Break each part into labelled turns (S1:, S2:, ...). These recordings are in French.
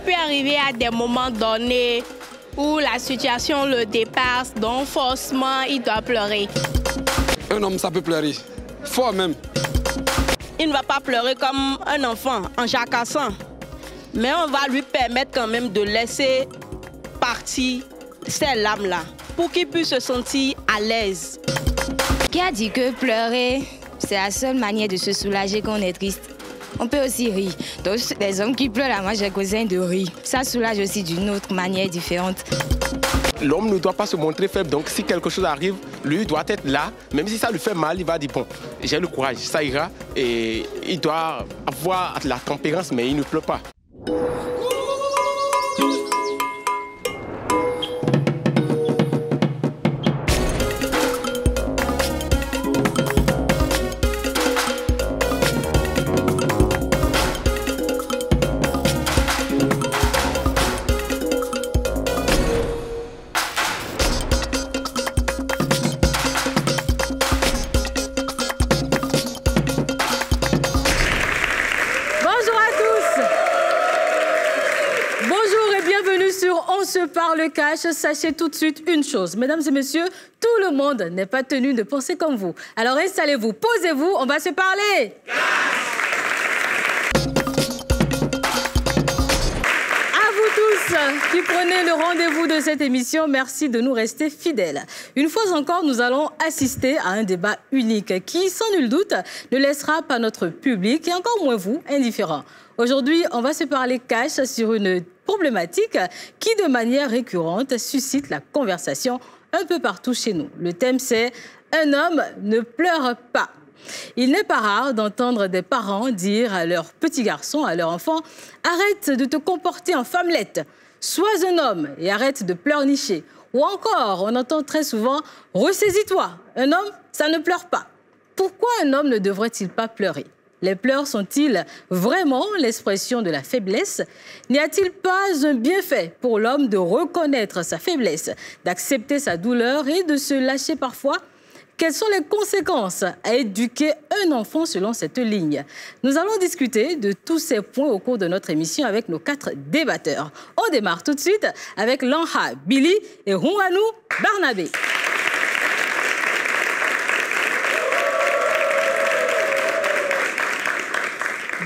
S1: peut arriver à des moments donnés où la situation le dépasse, donc forcément, il doit pleurer.
S2: Un homme, ça peut pleurer, fort même.
S3: Il ne va pas pleurer comme un enfant en jacassant, mais on va lui permettre quand même de laisser partir ces larmes-là pour qu'il puisse se sentir à l'aise.
S4: Qui a dit que pleurer, c'est la seule manière de se soulager quand on est triste? On peut aussi rire. Donc, les hommes qui pleurent, moi, j'ai besoin de rire. Ça soulage aussi d'une autre manière différente.
S5: L'homme ne doit pas se montrer faible, donc si quelque chose arrive, lui doit être là. Même si ça lui fait mal, il va dire bon, j'ai le courage, ça ira. Et il doit avoir la tempérance, mais il ne pleure pas.
S6: Par le cash, sachez tout de suite une chose. Mesdames et messieurs, tout le monde n'est pas tenu de penser comme vous. Alors installez-vous, posez-vous, on va se parler. À vous tous qui prenez le rendez-vous de cette émission, merci de nous rester fidèles. Une fois encore, nous allons assister à un débat unique qui, sans nul doute, ne laissera pas notre public, et encore moins vous, indifférents. Aujourd'hui, on va se parler cash sur une problématique qui, de manière récurrente, suscite la conversation un peu partout chez nous. Le thème, c'est « Un homme ne pleure pas ». Il n'est pas rare d'entendre des parents dire à leur petit garçon, à leur enfant « Arrête de te comporter en femmelette, sois un homme et arrête de pleurnicher ». Ou encore, on entend très souvent « Ressaisis-toi, un homme, ça ne pleure pas ». Pourquoi un homme ne devrait-il pas pleurer ? Les pleurs sont-ils vraiment l'expression de la faiblesse? N'y a-t-il pas un bienfait pour l'homme de reconnaître sa faiblesse, d'accepter sa douleur et de se lâcher parfois? Quelles sont les conséquences à éduquer un enfant selon cette ligne? Nous allons discuter de tous ces points au cours de notre émission avec nos 4 débatteurs. On démarre tout de suite avec Lanha Billy et Rouanou Barnabé.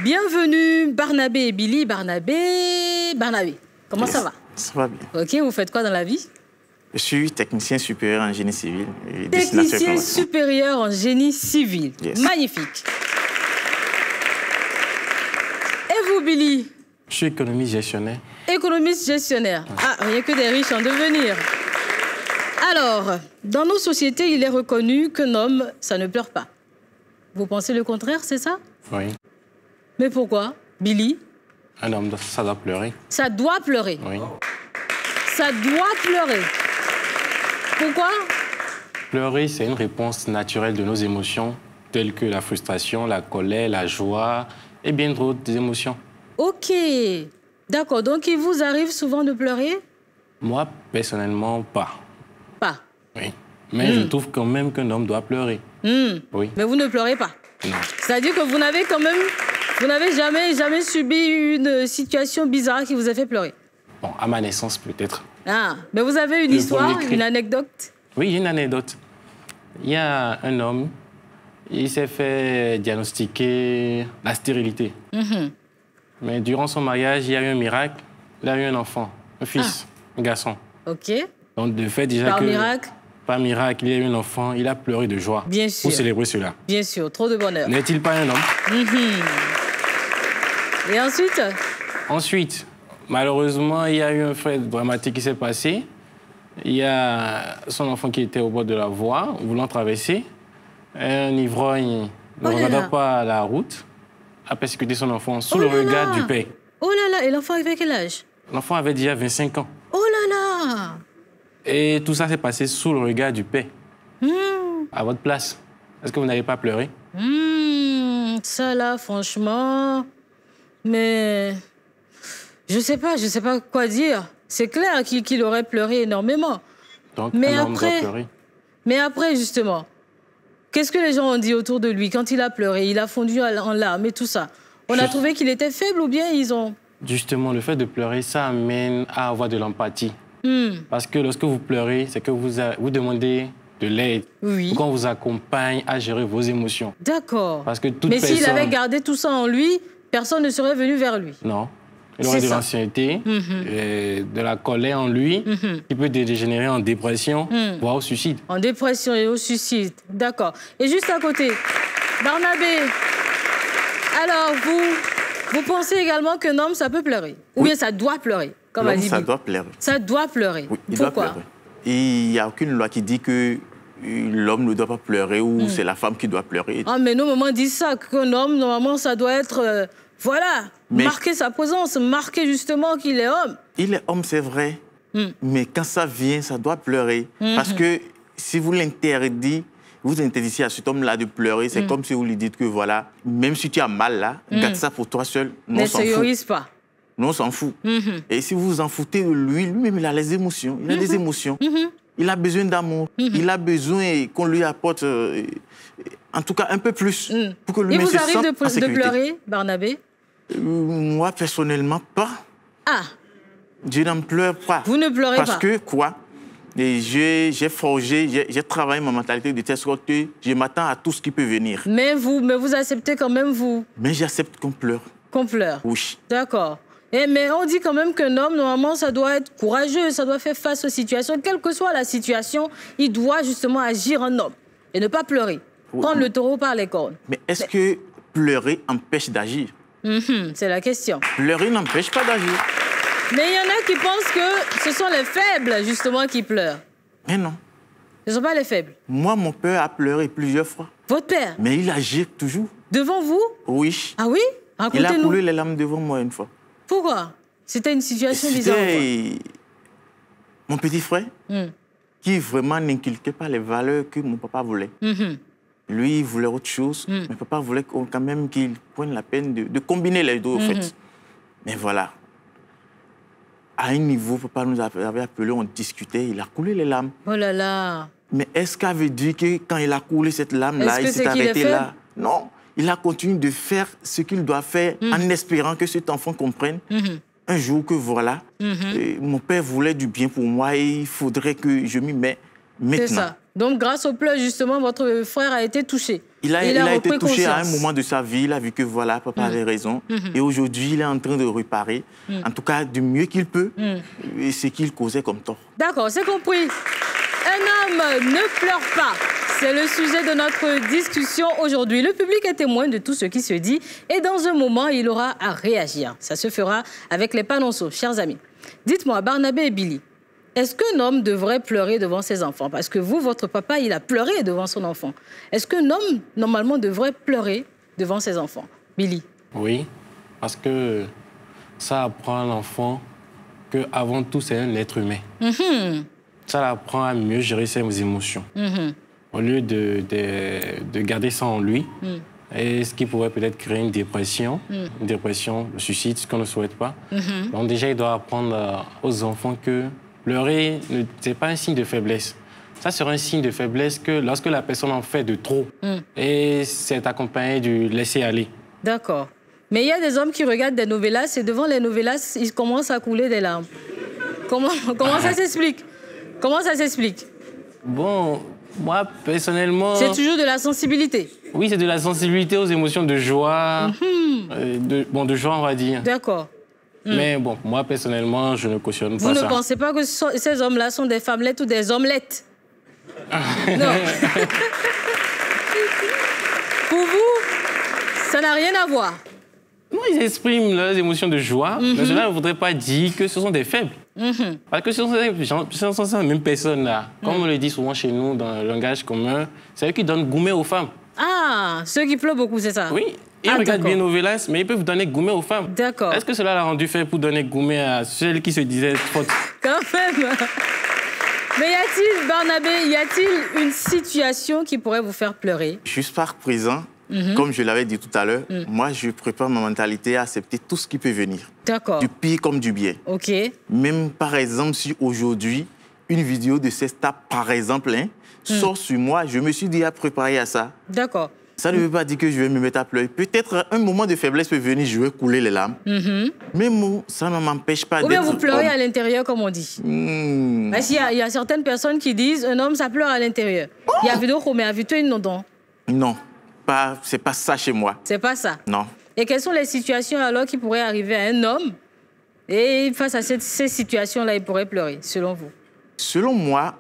S6: Bienvenue Barnabé et Billy. Barnabé, comment ça va?
S7: Ça va bien.
S6: Ok, vous faites quoi dans la vie?
S7: Je suis technicien supérieur en génie civil.
S6: Technicien supérieur en génie civil.
S7: Yes.
S6: Magnifique. Et vous, Billy?
S8: Je suis économiste gestionnaire.
S6: Économiste gestionnaire. Ah, rien que des riches en devenir. Alors, dans nos sociétés, il est reconnu qu'un homme, ça ne pleure pas. Vous pensez le contraire, c'est ça?
S8: Oui.
S6: Mais pourquoi, Billy?
S8: Un homme, ça doit pleurer.
S6: Ça doit pleurer?
S8: Oui.
S6: Ça doit pleurer. Pourquoi?
S8: Pleurer, c'est une réponse naturelle de nos émotions, telles que la frustration, la colère, la joie et bien d'autres émotions.
S6: Ok. D'accord. Donc, il vous arrive souvent de pleurer?
S8: Moi, personnellement, pas.
S6: Pas?
S8: Oui. Mais je trouve quand même qu'un homme doit pleurer. Oui.
S6: Mais vous ne pleurez pas?
S8: Non.
S6: C'est-à-dire que vous n'avez quand même... Vous n'avez jamais subi une situation bizarre qui vous a fait pleurer?
S8: Bon, à ma naissance, peut-être.
S6: Ah, mais vous avez une histoire, une anecdote?
S8: Oui, j'ai une anecdote. Il y a un homme, il s'est fait diagnostiquer la stérilité. Mais durant son mariage, il y a eu un miracle. Il a eu un enfant, un fils, un garçon.
S6: Ok.
S8: Donc, de fait, déjà
S6: Par miracle?
S8: Par miracle, il a eu un enfant, il a pleuré de joie.
S6: Bien sûr.
S8: Pour célébrer cela.
S6: Bien sûr, trop de bonheur.
S8: N'est-il pas un homme?
S6: Et ensuite? Ensuite,
S8: malheureusement, il y a eu un fait dramatique qui s'est passé. Il y a son enfant qui était au bord de la voie, voulant traverser. Un ivrogne, ne regardant pas la route, a persécuté son enfant sous le regard du père.
S6: Oh là là, et l'enfant avait quel âge?
S8: L'enfant avait déjà 25 ans.
S6: Oh là là!
S8: Et tout ça s'est passé sous le regard du père. À votre place, est-ce que vous n'avez pas pleuré?
S6: Ça là, franchement... Mais... Je sais pas quoi dire. C'est clair qu'il aurait pleuré énormément.
S8: Donc,
S6: mais
S8: un homme doit pleurer.
S6: Mais après, justement, qu'est-ce que les gens ont dit autour de lui quand il a pleuré? Il a fondu en larmes et tout ça. On a trouvé qu'il était faible ou bien ils ont
S8: Justement, le fait de pleurer, ça amène à avoir de l'empathie. Parce que lorsque vous pleurez, c'est que vous demandez de l'aide.
S6: Oui.
S8: Pour qu'on vous accompagne à gérer vos émotions.
S6: D'accord.
S8: Parce que toute
S6: Mais
S8: personne...
S6: s'il avait gardé tout ça en lui, personne ne serait venu vers lui.
S8: Non. Il aurait de l'ancienneté, de la colère en lui, qui peut dégénérer en dépression, voire au suicide.
S6: En dépression et au suicide. D'accord. Et juste à côté, Barnabé, alors vous pensez également qu'un homme, ça peut pleurer? Ou bien ça doit pleurer, comme a dit
S7: ça doit pleurer.
S6: Ça doit pleurer.
S7: Oui, il
S6: Pourquoi?
S7: doit pleurer. Il n'y a aucune loi qui dit que l'homme ne doit pas pleurer ou c'est la femme qui doit pleurer.
S6: Ah, mais nos mamans disent ça, qu'un homme, normalement, ça doit être... voilà, marquer sa présence, marquer justement qu'il est homme.
S7: Il est homme, c'est vrai. Mais quand ça vient, ça doit pleurer. Parce que si vous l'interdisez, vous interdisez à cet homme-là de pleurer, c'est comme si vous lui dites que voilà, même si tu as mal là, garde ça pour toi seul. Non, on s'en fout.
S6: Pas.
S7: Non, on s'en fout. Et si vous vous en foutez de lui, lui-même, il a les émotions. Il a des émotions. Il a besoin d'amour. Il a besoin qu'on lui apporte, en tout cas, un peu plus. Pour que lui-même se sente en sécurité.
S6: Il vous arrive de pleurer, Barnabé?
S7: Moi, personnellement, pas.
S6: Ah.
S7: Je n'en pleure pas.
S6: Vous ne pleurez pas?
S7: Parce que, quoi? J'ai forgé, j'ai travaillé ma mentalité de telle sorte que je m'attends à tout ce qui peut venir.
S6: Mais vous acceptez quand même, vous?
S7: Mais j'accepte qu'on pleure.
S6: Qu'on pleure?
S7: Oui.
S6: D'accord. Mais on dit quand même qu'un homme, normalement, ça doit être courageux, ça doit faire face aux situations. Quelle que soit la situation, il doit justement agir en homme et ne pas pleurer. Oui. Prendre le taureau par les cornes.
S7: Mais est-ce que pleurer empêche d'agir?
S6: C'est la question.
S7: Pleurer n'empêche pas d'agir.
S6: Mais il y en a qui pensent que ce sont les faibles, justement, qui pleurent.
S7: Mais non.
S6: Ce ne sont pas les faibles.
S7: Moi, mon père a pleuré plusieurs fois.
S6: Votre père?
S7: Mais il agit toujours.
S6: Devant vous?
S7: Oui.
S6: Ah oui?
S7: Il a coulé les larmes devant moi une fois.
S6: Pourquoi? C'était une situation bizarre.
S7: C'était mon petit frère qui vraiment n'inculquait pas les valeurs que mon papa voulait. Lui, il voulait autre chose. Mon papa voulait quand même qu'il prenne la peine de combiner les deux, en fait. Mais voilà. À un niveau, papa nous avait appelés, on discutait, il a coulé les larmes.
S6: Oh là là.
S7: Mais est-ce qu'il avait dit que quand il a coulé cette lame-là, il s'est arrêté là? Non. Il a continué de faire ce qu'il doit faire en espérant que cet enfant comprenne un jour que voilà, mon père voulait du bien pour moi et il faudrait que je m'y mette maintenant. C'est ça.
S6: Donc, grâce au pleurs, justement, votre frère a été touché.
S7: Il a été touché à un moment de sa vie. Il a vu que voilà, papa avait raison. Et aujourd'hui, il est en train de réparer, en tout cas du mieux qu'il peut, ce qu'il causait comme tort.
S6: D'accord, c'est compris. Un homme ne pleure pas. C'est le sujet de notre discussion aujourd'hui. Le public est témoin de tout ce qui se dit et dans un moment, il aura à réagir. Ça se fera avec les panonceaux, chers amis. Dites-moi, Barnabé et Billy, est-ce qu'un homme devrait pleurer devant ses enfants? Parce que vous, votre papa, il a pleuré devant son enfant. Est-ce qu'un homme, normalement, devrait pleurer devant ses enfants? Billy?
S8: Oui, parce que ça apprend à l'enfant qu'avant tout, c'est un être humain. Ça l'apprend à mieux gérer ses émotions. Au lieu de garder ça en lui, et ce qui pourrait peut-être créer une dépression, le suicide, ce qu'on ne souhaite pas. Donc déjà, il doit apprendre aux enfants que pleurer, ce n'est pas un signe de faiblesse. Ça sera un signe de faiblesse que lorsque la personne en fait de trop, et c'est accompagné du laisser aller.
S6: D'accord. Mais il y a des hommes qui regardent des novellas et devant les novellas, ils commencent à couler des larmes. Comment ça s'explique? Comment ça s'explique?
S8: Bon, moi, personnellement...
S6: C'est toujours de la sensibilité?
S8: Oui, c'est de la sensibilité aux émotions de joie, de joie, on va dire.
S6: D'accord.
S8: Mais bon, moi, personnellement, je ne cautionne pas ça.
S6: Vous ne pensez pas que ces hommes-là sont des femmelettes ou des omelettes? Non. Pour vous, ça n'a rien à voir?
S8: Moi, ils expriment leurs émotions de joie, mais cela ne voudrait pas dire que ce sont des faibles. Parce que ce sont ces mêmes personnes-là. Comme on le dit souvent chez nous, dans le langage commun, c'est eux qui donnent gourmet aux femmes.
S6: Ah, ceux qui pleurent beaucoup, c'est ça?
S8: Oui. Ils regardent bien novellas, mais ils peuvent donner gourmet aux femmes.
S6: D'accord.
S8: Est-ce que cela l'a rendu fait pour donner gourmet à celles qui se disaient faute?
S6: Quand même. Mais y a-t-il, Barnabé, y a-t-il une situation qui pourrait vous faire pleurer?
S7: Juste par présent, comme je l'avais dit tout à l'heure, moi, je prépare ma mentalité à accepter tout ce qui peut venir.
S6: D'accord.
S7: Du pire comme du bien.
S6: OK.
S7: Même, par exemple, si aujourd'hui, une vidéo de Cesta, par exemple, sort sur moi, je me suis déjà préparé à ça.
S6: D'accord.
S7: Ça ne veut pas dire que je vais me mettre à pleurer. Peut-être un moment de faiblesse peut venir, je vais couler les larmes. Mais moi, ça ne m'empêche pas d'être...
S6: Ou bien vous pleurez à l'intérieur, comme on dit. Parce qu'il y a certaines personnes qui disent un homme, ça pleure à l'intérieur. Il y a vidéo, mais à vidéo, non.
S7: Non, c'est pas ça chez moi.
S6: C'est pas ça?
S7: Non.
S6: Et quelles sont les situations alors qui pourraient arriver à un homme et face à ces situations-là, il pourrait pleurer, selon vous?
S7: Selon moi,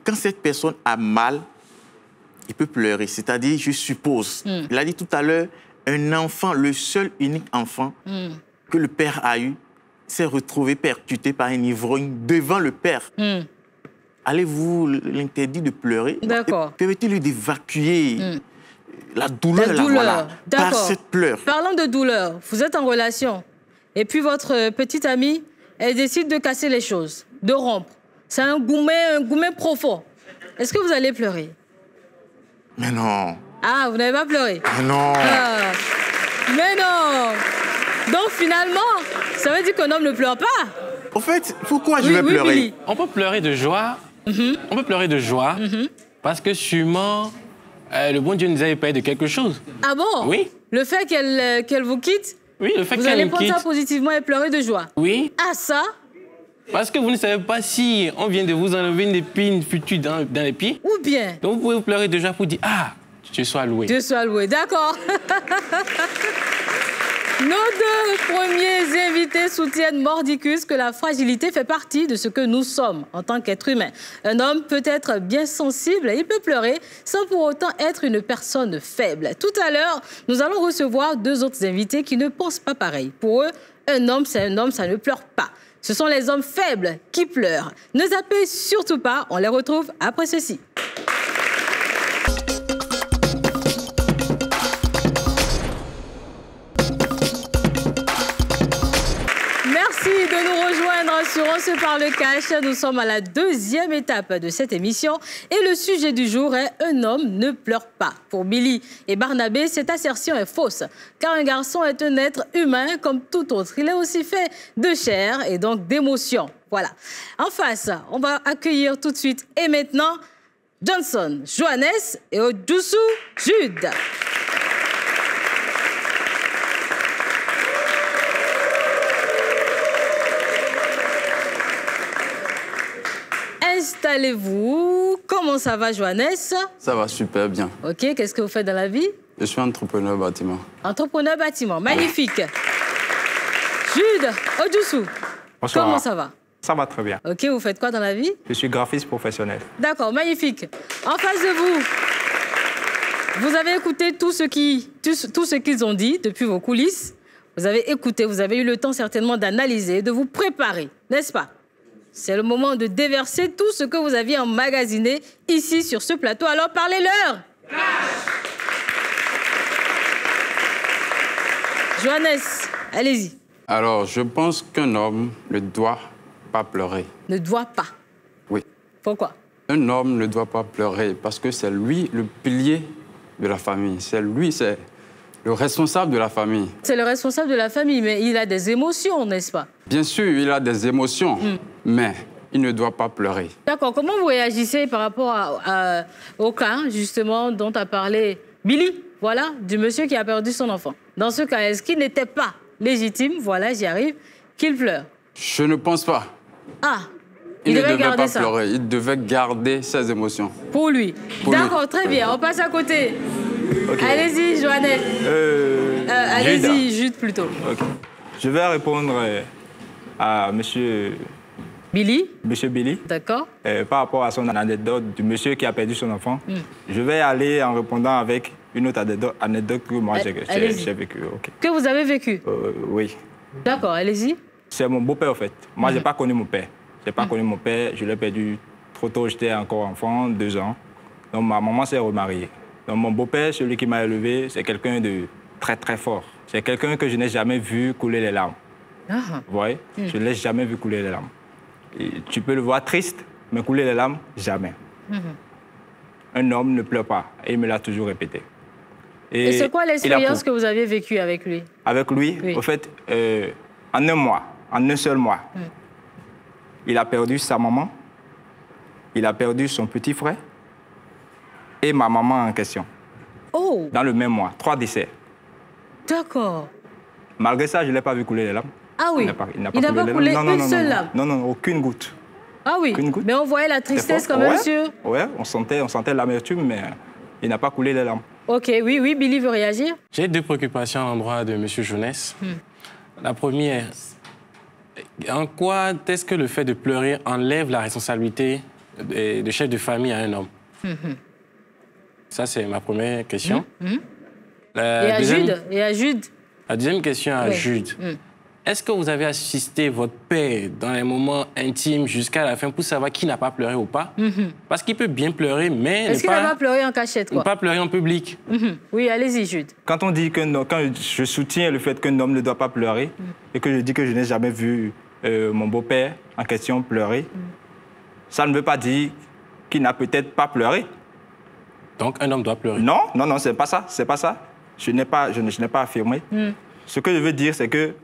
S7: quand cette personne a mal, il peut pleurer. C'est-à-dire, je suppose, il a dit tout à l'heure, un enfant, le seul unique enfant que le père a eu, s'est retrouvé percuté par un ivrogne devant le père. Allez-vous l'interdire de pleurer?
S6: D'accord.
S7: Permettez-lui d'évacuer la douleur, voilà, par cette pleure.
S6: Parlant de douleur, vous êtes en relation et puis votre petite amie, elle décide de casser les choses, de rompre. C'est un gourmet profond. Est-ce que vous allez pleurer?
S7: Mais non.
S6: Ah, vous n'avez pas pleuré?
S7: Mais non.
S6: Ah. Mais non. Donc finalement, ça veut dire qu'un homme ne pleure pas?
S7: En fait, pourquoi je vais pleurer?
S6: Billy.
S8: On peut pleurer de joie. On peut pleurer de joie parce que sûrement le bon Dieu nous a épargné de quelque chose.
S6: Ah bon?
S8: Oui.
S6: Le fait qu'elle vous quitte?
S8: Oui, le fait qu'elle
S6: vous allez
S8: nous
S6: prendre
S8: quitte.
S6: ça positivement et pleurer de joie?
S8: Oui.
S6: Ah ça?
S8: Parce que vous ne savez pas si on vient de vous enlever une épine futue dans les pieds.
S6: Ou bien?
S8: Donc vous pouvez pleurer de joie pour dire « Ah, Dieu soit loué ».
S6: Dieu soit loué, d'accord. Nos deux premiers invités soutiennent mordicus que la fragilité fait partie de ce que nous sommes en tant qu'être humain. Un homme peut être bien sensible, il peut pleurer sans pour autant être une personne faible. Tout à l'heure, nous allons recevoir deux autres invités qui ne pensent pas pareil. Pour eux, un homme, c'est un homme, ça ne pleure pas. Ce sont les hommes faibles qui pleurent. Ne zappez surtout pas, on les retrouve après ceci. Merci de nous rejoindre sur On se parle cash. Nous sommes à la deuxième étape de cette émission et le sujet du jour est « Un homme ne pleure pas ». Pour Billy et Barnabé, cette assertion est fausse car un garçon est un être humain comme tout autre. Il est aussi fait de chair et donc d'émotions. Voilà. En face, on va accueillir tout de suite et maintenant Johnson, Johannes et Odusu, Jude. Installez-vous. Comment ça va, Johannes?
S9: Ça va super bien.
S6: Ok, qu'est-ce que vous faites dans la vie?
S9: Je suis entrepreneur bâtiment.
S6: Entrepreneur bâtiment, magnifique. Jude, Odusu.
S10: Bonsoir.
S6: Comment ça va?
S10: Ça va très bien.
S6: Ok, vous faites quoi dans la vie?
S10: Je suis graphiste professionnel.
S6: D'accord, magnifique. En face de vous avez écouté tout ce qu'ils ont dit depuis vos coulisses. Vous avez écouté, vous avez eu le temps certainement d'analyser, de vous préparer, n'est-ce pas? C'est le moment de déverser tout ce que vous aviez emmagasiné ici sur ce plateau. Alors parlez-leur! Johannes, allez-y.
S9: Alors, je pense qu'un homme ne doit pas pleurer.
S6: Ne doit pas?
S9: Oui.
S6: Pourquoi?
S9: Un homme ne doit pas pleurer parce que c'est lui le pilier de la famille. C'est lui, c'est le responsable de la famille. C'est
S6: le responsable de la famille, mais il a des émotions, n'est-ce pas?
S9: Bien sûr, il a des émotions, mais il ne doit pas pleurer.
S6: D'accord. Comment vous réagissez par rapport au cas, justement, dont a parlé Billy, voilà, du monsieur qui a perdu son enfant? Dans ce cas, est-ce qu'il n'était pas légitime, voilà, j'y arrive, qu'il pleure?
S9: Je ne pense pas.
S6: Ah,
S9: il ne devait pas pleurer, il devait garder ses émotions.
S6: Pour lui. D'accord, très bien, on passe à côté. Okay. Allez-y, Johannes. Allez-y, Jude plutôt.
S10: Okay. Je vais répondre à monsieur
S6: Billy.
S10: Monsieur Billy.
S6: D'accord.
S10: Par rapport à son anecdote du monsieur qui a perdu son enfant, je vais aller en répondant avec une autre anecdote que moi j'ai vécue. Okay.
S6: Que vous avez vécu?
S10: Oui.
S6: D'accord, allez-y.
S10: C'est mon beau-père, en fait. Moi, je n'ai pas connu mon père. Je n'ai pas connu mon père. Je l'ai perdu trop tôt. J'étais encore enfant, 2 ans. Donc, ma maman s'est remariée. Donc, mon beau-père, celui qui m'a élevé, c'est quelqu'un de très, très fort. C'est quelqu'un que je n'ai jamais vu couler les larmes. Vous voyez? Je ne l'ai jamais vu couler les larmes. Et tu peux le voir triste, mais couler les larmes, jamais. Un homme ne pleure pas. Et il me l'a toujours répété.
S6: Et c'est quoi l'expérience que vous avez vécue avec lui?
S10: Avec lui, oui. Au fait, en un seul mois, il a perdu sa maman, il a perdu son petit frère et ma maman en question.
S6: Oh.
S10: Dans le même mois, 3 décès.
S6: D'accord.
S10: Malgré ça, je ne l'ai pas vu couler les larmes.
S6: Ah oui.
S10: Il n'a
S6: pas coulé une seule larme.
S10: Non, aucune goutte.
S6: Ah oui. Mais on voyait la tristesse quand même sur...
S10: Oui, on sentait l'amertume, mais il n'a pas coulé les larmes.
S6: Ok, oui, Billy veut réagir.
S8: J'ai 2 préoccupations à l'endroit de M. Jeunesse. La première, en quoi est-ce que le fait de pleurer enlève la responsabilité de chef de famille à un homme? Ça, c'est ma première question.
S6: Et à Jude?
S8: La deuxième question à Jude. Est-ce que vous avez assisté votre père dans les moments intimes jusqu'à la fin pour savoir qui n'a pas pleuré ou pas? Parce qu'il peut bien pleurer, mais
S6: est-ce qu'il n'a pas pleuré en cachette, quoi?
S8: Ne pas pleurer en public.
S6: Oui, allez-y, Jude.
S10: Quand on dit quand je soutiens le fait qu'un homme ne doit pas pleurer et que je dis que je n'ai jamais vu mon beau-père en question pleurer, ça ne veut pas dire qu'il n'a peut-être pas pleuré.
S8: Donc un homme doit pleurer?
S10: Non, c'est pas ça, c'est pas ça. Je n'ai pas affirmé. Ce que je veux dire, c'est que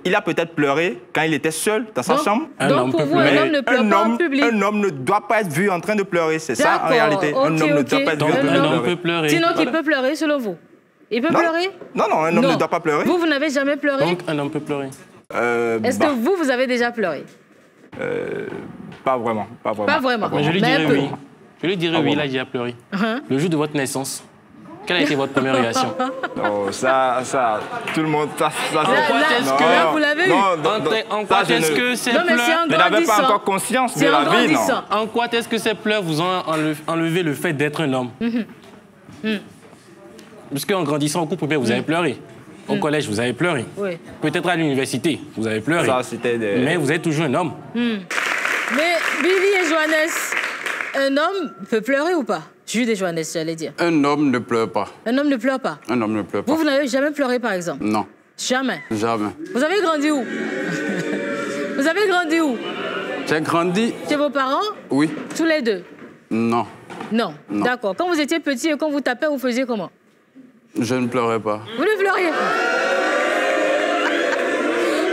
S10: il a peut-être pleuré quand il était seul dans sa chambre.
S6: Donc pour vous, un homme ne pleure pas en public?
S10: Un homme ne doit pas être vu en train de pleurer, c'est ça en réalité. Un homme ne doit pas être vu en train de pleurer.
S6: Sinon, il peut pleurer selon vous? Il peut pleurer?
S10: Non, un homme ne doit pas pleurer.
S6: Vous n'avez jamais pleuré?
S8: Donc un homme peut pleurer.
S6: Est-ce que vous avez déjà pleuré?
S10: Pas vraiment.
S6: Pas vraiment.
S8: Mais je lui dirais oui. Je lui dirais oui, il a déjà pleuré. Le jour de votre naissance, quelle a été votre première réaction?
S10: Oh, ça, tout le monde, ça
S6: là, vous l'avez eu?
S8: En quoi est-ce que ces pleurs...
S10: Je n'avais pas encore conscience de la vie, non?
S8: En quoi est-ce que ces pleurs vous ont enlevé le fait d'être un homme? Parce qu'en grandissant au cours primaire, vous avez pleuré. Au collège, vous avez pleuré.
S6: Oui.
S8: Peut-être à l'université, vous avez pleuré.
S10: Ça, c'était
S8: Mais vous êtes toujours un homme.
S6: Mais Billy et Joannès, un homme peut pleurer ou pas? Jude et Joannès, j'allais dire.
S2: Un homme ne pleure pas.
S6: Un homme ne pleure pas?
S2: Un homme ne pleure pas.
S6: Vous n'avez jamais pleuré, par exemple?
S2: Non.
S6: Jamais?
S2: Jamais.
S6: Vous avez grandi où? Vous avez grandi où?
S2: J'ai grandi...
S6: Chez vos parents?
S2: Oui.
S6: Tous les deux?
S2: Non.
S6: Non. D'accord. Quand vous étiez petit et quand vous tapez, vous faisiez comment?
S2: Je ne pleurais pas.
S6: Vous ne pleuriez pas?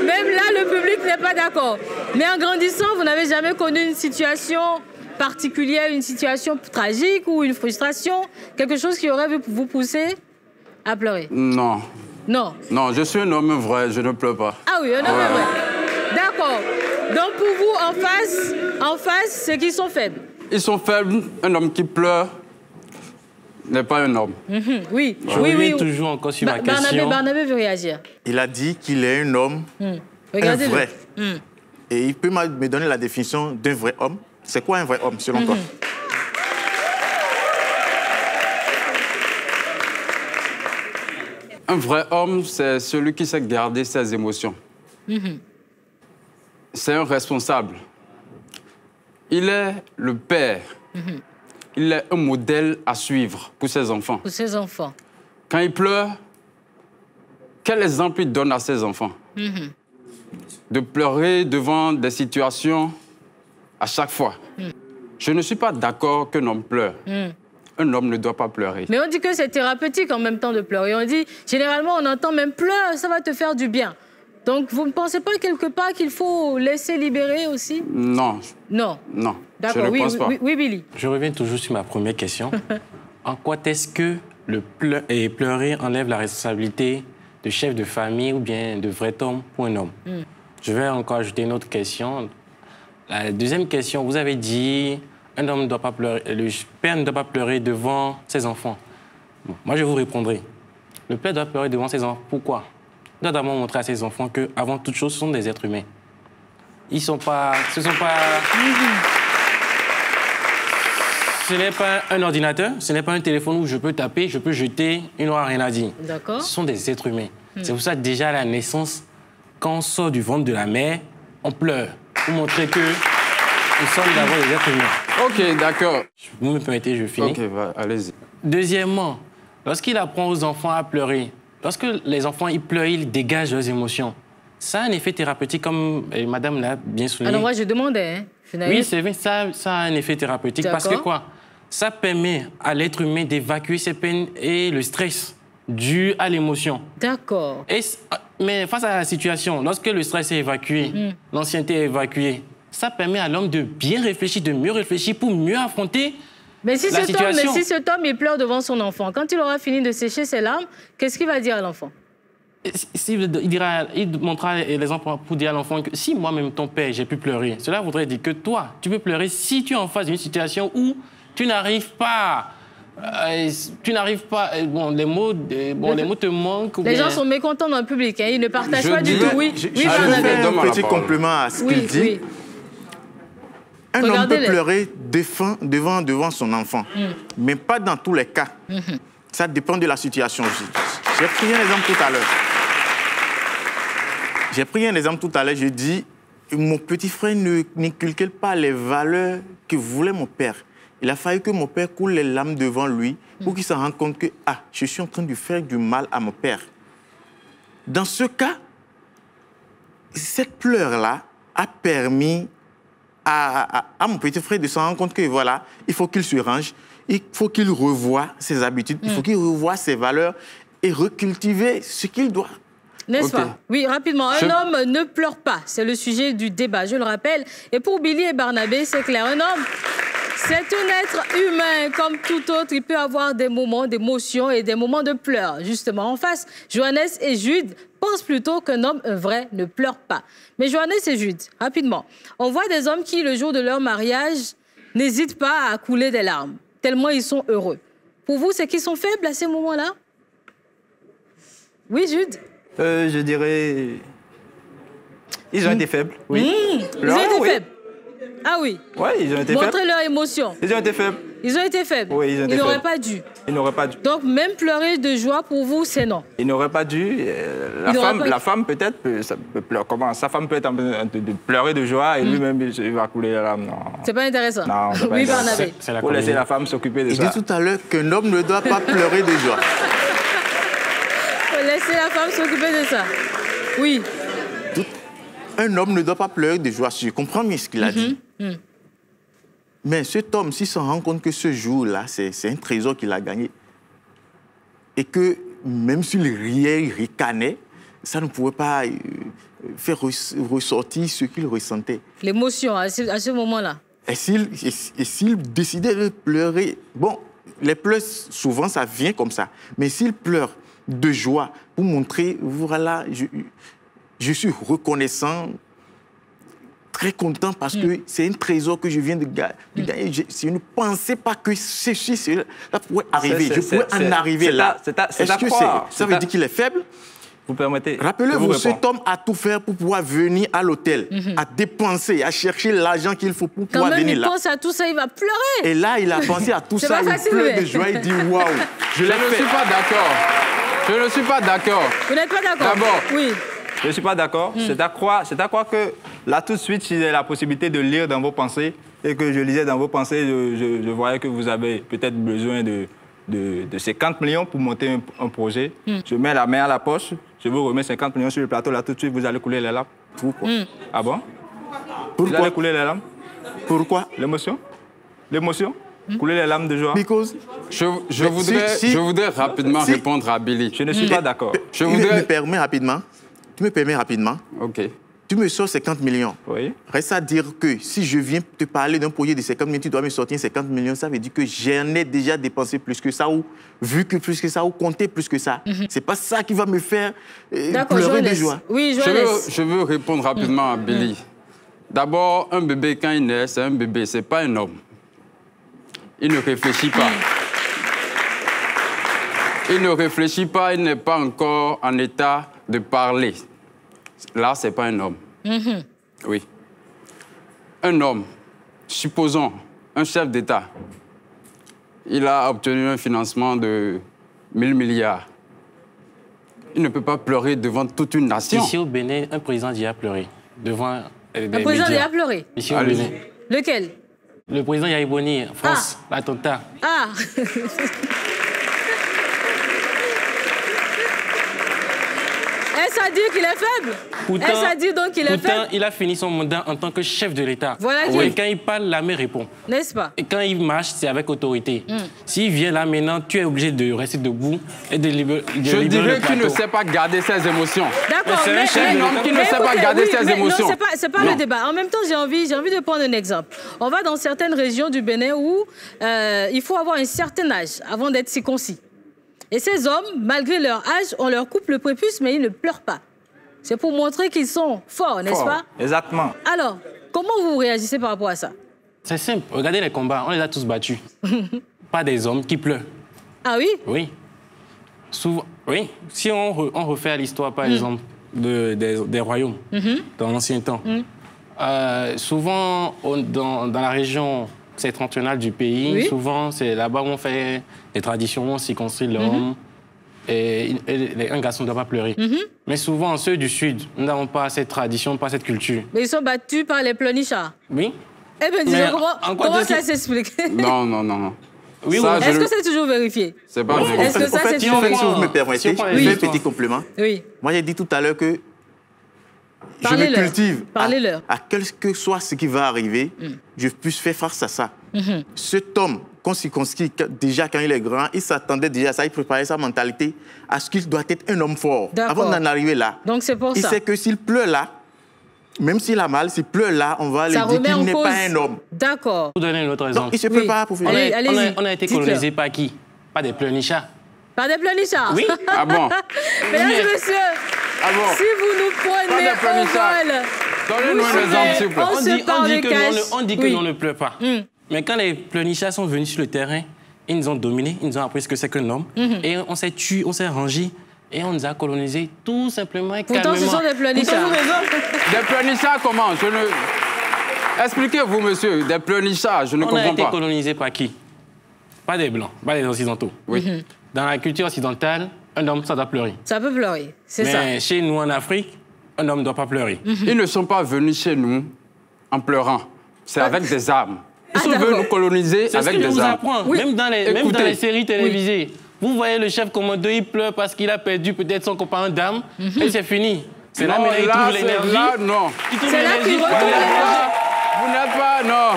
S6: Même là, le public n'est pas d'accord. Mais en grandissant, vous n'avez jamais connu une situation particulière, une situation tragique ou une frustration, quelque chose qui aurait vous pousser à pleurer?
S2: Non.
S6: Non?
S2: Non, je suis un homme vrai, je ne pleure pas.
S6: Ah oui, un homme vrai. D'accord. Donc pour vous, en face, c'est qu'ils sont faibles?
S2: Ils sont faibles. Un homme qui pleure n'est pas un homme.
S6: Oui.
S8: Je reviens toujours encore sur ma question.
S6: Barnabé veut réagir.
S7: Il a dit qu'il est un homme, un vrai. Et il peut me donner la définition d'un vrai homme. C'est quoi un vrai homme, selon toi?
S2: Un vrai homme, c'est celui qui sait garder ses émotions. C'est un responsable. Il est le père. Il est un modèle à suivre pour ses enfants.
S6: Pour ses enfants.
S2: Quand il pleure, quel exemple il donne à ses enfants? De pleurer devant des situations à chaque fois. Je ne suis pas d'accord qu'un homme pleure. Un homme ne doit pas pleurer.
S6: Mais on dit que c'est thérapeutique en même temps de pleurer. On dit, généralement, on entend même pleure, ça va te faire du bien. Donc, vous ne pensez pas quelque part qu'il faut laisser libérer aussi?
S2: Non.
S6: Non.
S2: Non.
S6: D'accord, oui, Billy.
S8: Je reviens toujours sur ma première question. En quoi est-ce que pleurer enlève la responsabilité de chef de famille ou bien de vrai homme pour un homme? Je vais encore ajouter une autre question. La deuxième question, vous avez dit un homme ne doit pas pleurer, le père ne doit pas pleurer devant ses enfants. Bon, moi, je vous répondrai. Le père doit pleurer devant ses enfants. Pourquoi? Il doit d'abord montrer à ses enfants qu'avant toute chose, ce sont des êtres humains. Ce n'est pas un ordinateur, ce n'est pas un téléphone où je peux taper, je peux jeter, il n'aura rien à dire.
S6: D'accord.
S8: Ce sont des êtres humains. C'est pour ça, déjà à la naissance, quand on sort du ventre de la mère, on pleure pour montrer que nous sommes d'abord des êtres humains.
S2: OK, d'accord.
S8: Vous me permettez, je finis.
S2: OK, allez-y.
S8: Deuxièmement, lorsqu'il apprend aux enfants à pleurer, lorsque les enfants ils pleurent, ils dégagent leurs émotions. Ça a un effet thérapeutique, comme madame l'a bien souligné.
S6: Alors moi, je demandais.
S8: Oui, c'est vrai, ça a un effet thérapeutique. Parce que quoi? Ça permet à l'être humain d'évacuer ses peines et le stress dû à l'émotion.
S6: D'accord.
S8: Mais face à la situation, lorsque le stress est évacué, l'ancienneté est évacuée, ça permet à l'homme de bien réfléchir, de mieux réfléchir pour mieux affronter
S6: Mais si,
S8: la situation.
S6: mais si cet homme, il pleure devant son enfant, quand il aura fini de sécher ses larmes, qu'est-ce qu'il va dire à l'enfant?
S8: Il montrera l'exemple pour dire à l'enfant que si moi-même, ton père, j'ai pu pleurer, cela voudrait dire que toi, tu peux pleurer si tu es en face d'une situation où tu n'arrives pas... bon, les mots te manquent.
S6: Les gens sont mécontents dans le public, hein, ils ne partagent pas du tout. Oui,
S7: je vais faire un petit complément à ce qu'il dit.
S6: Oui.
S7: Un homme peut pleurer devant son enfant, mais pas dans tous les cas. Ça dépend de la situation. J'ai pris un exemple tout à l'heure. Je dis, mon petit frère n'inculquait pas les valeurs que voulait mon père. Il a fallu que mon père coule les larmes devant lui pour qu'il se rende compte que je suis en train de faire du mal à mon père. Dans ce cas, cette pleure-là a permis à mon petit frère de se rendre compte que voilà, il faut qu'il se range, il faut qu'il revoie ses habitudes, il faut qu'il revoie ses valeurs et recultiver ce qu'il doit.
S6: N'est-ce pas? Oui, rapidement. Un homme ne pleure pas. C'est le sujet du débat, je le rappelle. Et pour Billy et Barnabé, c'est clair. Un homme, c'est un être humain comme tout autre. Il peut avoir des moments d'émotion et des moments de pleurs. Justement, en face, Johannes et Jude pensent plutôt qu'un homme vrai ne pleure pas. Mais Johannes et Jude, rapidement, on voit des hommes qui, le jour de leur mariage, n'hésitent pas à couler des larmes, tellement ils sont heureux. Pour vous, c'est qu'ils sont faibles à ces moments-là? Oui, Jude?
S10: Je dirais... Ils ont été faibles, oui.
S6: Ils ont été faibles? Ah oui?
S10: Oui, ils ont été faibles.
S6: Montrez leur émotion.
S10: Ils ont été faibles.
S6: Ils ont été faibles?
S10: Oui, ils ont été faibles.
S6: Ils n'auraient pas dû.
S10: Ils n'auraient pas dû.
S6: Donc, même pleurer de joie, pour vous, c'est non?
S10: Ils n'auraient pas dû. La femme peut-être, peut pleurer. Comment? Sa femme peut être en train de pleurer de joie et lui-même, il va couler la larme. Non.
S6: C'est pas intéressant?
S10: Non, c'est pas
S6: oui,
S10: intéressant.
S6: Barnabé.
S10: Il faut laisser la femme s'occuper de ça.
S7: Je dis tout à l'heure qu'un homme ne doit pas pleurer de joie.
S6: Il faut laisser la femme s'occuper de ça. Oui.
S7: Un homme ne doit pas pleurer de joie. Je comprends bien ce qu'il a dit. Mais cet homme, s'il se rend compte que ce jour-là, c'est un trésor qu'il a gagné, et que même s'il riait, il ricanait, ça ne pouvait pas faire ressortir ce qu'il ressentait.
S6: L'émotion à ce moment-là.
S7: Et s'il décidait de pleurer, bon, les pleurs, souvent, ça vient comme ça. Mais s'il pleure de joie pour montrer, voilà, je suis reconnaissant, très content parce que c'est un trésor que je viens de gagner. Je ne pensais pas que cela pourrait arriver. Je pouvais en arriver là. Est-ce que ça veut dire qu'il est faible?
S10: Vous permettez?
S7: Rappelez-vous, cet homme a tout fait pour pouvoir venir à l'hôtel, à dépenser, à chercher l'argent qu'il faut pour pouvoir venir là.
S6: Quand il pense à tout ça, il va pleurer.
S7: Et là, il a pensé à tout ça, il pleure de joie, il dit waouh.
S2: Je ne suis pas d'accord. Je ne suis pas d'accord.
S6: Vous n'êtes pas d'accord?
S2: D'abord.
S6: Oui.
S10: Je ne suis pas d'accord. C'est à croire que là, tout de suite, si j'ai la possibilité de lire dans vos pensées et que je lisais dans vos pensées, je voyais que vous avez peut-être besoin de 50 millions pour monter un projet. Je mets la main à la poche, je vous remets 50 millions sur le plateau, là, tout de suite, vous allez couler les larmes.
S7: Pourquoi?
S10: Ah bon?
S7: Pourquoi?
S10: Vous allez couler les larmes?
S7: Pourquoi?
S10: L'émotion? L'émotion? Couler les larmes de joie?
S7: Because...
S2: Je voudrais rapidement répondre à Billy.
S10: Je ne suis pas d'accord.
S7: Tu me permets rapidement? Tu me permets rapidement?
S2: OK.
S7: Tu me sors 50 millions.
S10: Oui.
S7: Reste à dire que si je viens te parler d'un projet de 50 millions, tu dois me sortir 50 millions. Ça veut dire que j'en ai déjà dépensé plus que ça, ou vu que plus que ça, ou compté plus que ça. C'est pas ça qui va me faire pleurer de joie.
S6: Oui,
S2: je veux répondre rapidement à Billy. D'abord, un bébé, quand il naît, c'est un bébé, c'est pas un homme. Il ne réfléchit pas. Il ne réfléchit pas, il n'est pas encore en état de parler. Là, ce n'est pas un homme. Oui. Un homme, supposons, un chef d'État, il a obtenu un financement de 1000 milliards. Il ne peut pas pleurer devant toute une nation.
S8: Ici au Bénin, un président d'y a pleuré. Devant
S6: un président d'y a pleuré?
S8: Ici au Bénin.
S6: Lequel?
S8: Le président Yahya Boni, France, l'attentat.
S6: Ah. Est-ce à dire qu'il est faible? Est-ce à dire donc qu'il est faible?
S8: Pourtant, il a fini son mandat en tant que chef de l'État.
S6: Voilà.
S8: Et quand il parle, l'armée répond.
S6: N'est-ce pas?
S8: Et quand il marche, c'est avec autorité. S'il vient là maintenant, tu es obligé de rester debout et de libérer le plateau.
S2: Je dirais qu'il ne sait pas garder ses émotions.
S6: D'accord,
S2: c'est un chef de l'État qui ne sait pas garder ses émotions.
S6: Non, c'est pas le débat. En même temps, j'ai envie de prendre un exemple. On va dans certaines régions du Bénin où il faut avoir un certain âge avant d'être circoncis. Et ces hommes, malgré leur âge, on leur coupe le prépuce, mais ils ne pleurent pas. C'est pour montrer qu'ils sont forts, n'est-ce pas?
S10: Exactement.
S6: Alors, comment vous réagissez par rapport à ça?
S8: C'est simple. Regardez les combats. On les a tous battus. Pas des hommes qui pleurent. Ah
S6: oui?
S8: Oui. Souvent, oui. Si on refait l'histoire, par exemple, des royaumes dans l'ancien temps, souvent, dans la région septentrionale du pays, souvent, c'est là-bas où on fait les traditions, on s'y construit l'homme. Et un garçon ne doit pas pleurer. Mais souvent, ceux du Sud, nous n'avons pas cette tradition, pas cette culture.
S6: Mais ils sont battus par les pleunichards.
S8: Oui.
S6: Eh bien, disons, comment ça s'explique?
S2: Non.
S8: Oui,
S6: est-ce que c'est toujours vérifié?
S2: C'est pas vérifié.
S6: Est-ce que ça, c'est toujours vérifié?
S7: Si vous me permettez, je fais un petit complément.
S6: Oui.
S7: Moi, j'ai dit tout à l'heure que je me cultive à quel que soit ce qui va arriver, je puisse faire face à ça. Cet homme qu'on circonscrit déjà quand il est grand, il s'attendait déjà à ça, il préparait sa mentalité à ce qu'il doit être un homme fort. Avant d'en arriver là,
S6: donc c'est pour ça.
S7: Il sait que s'il pleure là, même s'il a mal, s'il pleure là, on va lui dire qu'il n'est pas un homme.
S6: D'accord.
S8: Pour donner un autre exemple.
S7: Donc il se prépare pour finir.
S8: On a été colonisé par qui? Pas des pleurnichards.
S6: Par des pleurnichards?
S8: Oui.
S2: Ah bon?
S6: Mesdames et messieurs, si vous nous prenez au vol,
S2: donnez-nous un exemple, s'il vous plaît.
S8: On dit que l'on ne pleure pas. Mais quand les pleurnichards sont venus sur le terrain, ils nous ont dominés, ils nous ont appris ce que c'est qu'un homme. Et on s'est tué, on s'est rangé. Et on nous a colonisés tout simplement et calmement.
S6: Pourtant, ce sont des pleurnichards.
S2: Des pleurnichards comment? Expliquez-vous, monsieur, des pleurnichards, je ne comprends pas.
S8: On a été colonisés par qui? Pas des Blancs, pas des Occidentaux.
S2: Oui.
S8: Dans la culture occidentale, un homme, ça doit pleurer.
S6: Ça peut pleurer, c'est ça.
S8: Mais chez nous, en Afrique, un homme ne doit pas pleurer.
S2: Ils ne sont pas venus chez nous en pleurant. C'est avec des armes. Ils sont venus nous coloniser avec des armes.
S8: Même dans les séries télévisées. Vous voyez le chef commando, il pleure parce qu'il a perdu peut-être son compagnon d'armes et c'est fini. C'est là qu'il trouve l'énergie.
S2: Là, non.
S6: C'est là qu'il retrouve l'énergie.
S2: Vous n'êtes pas, non.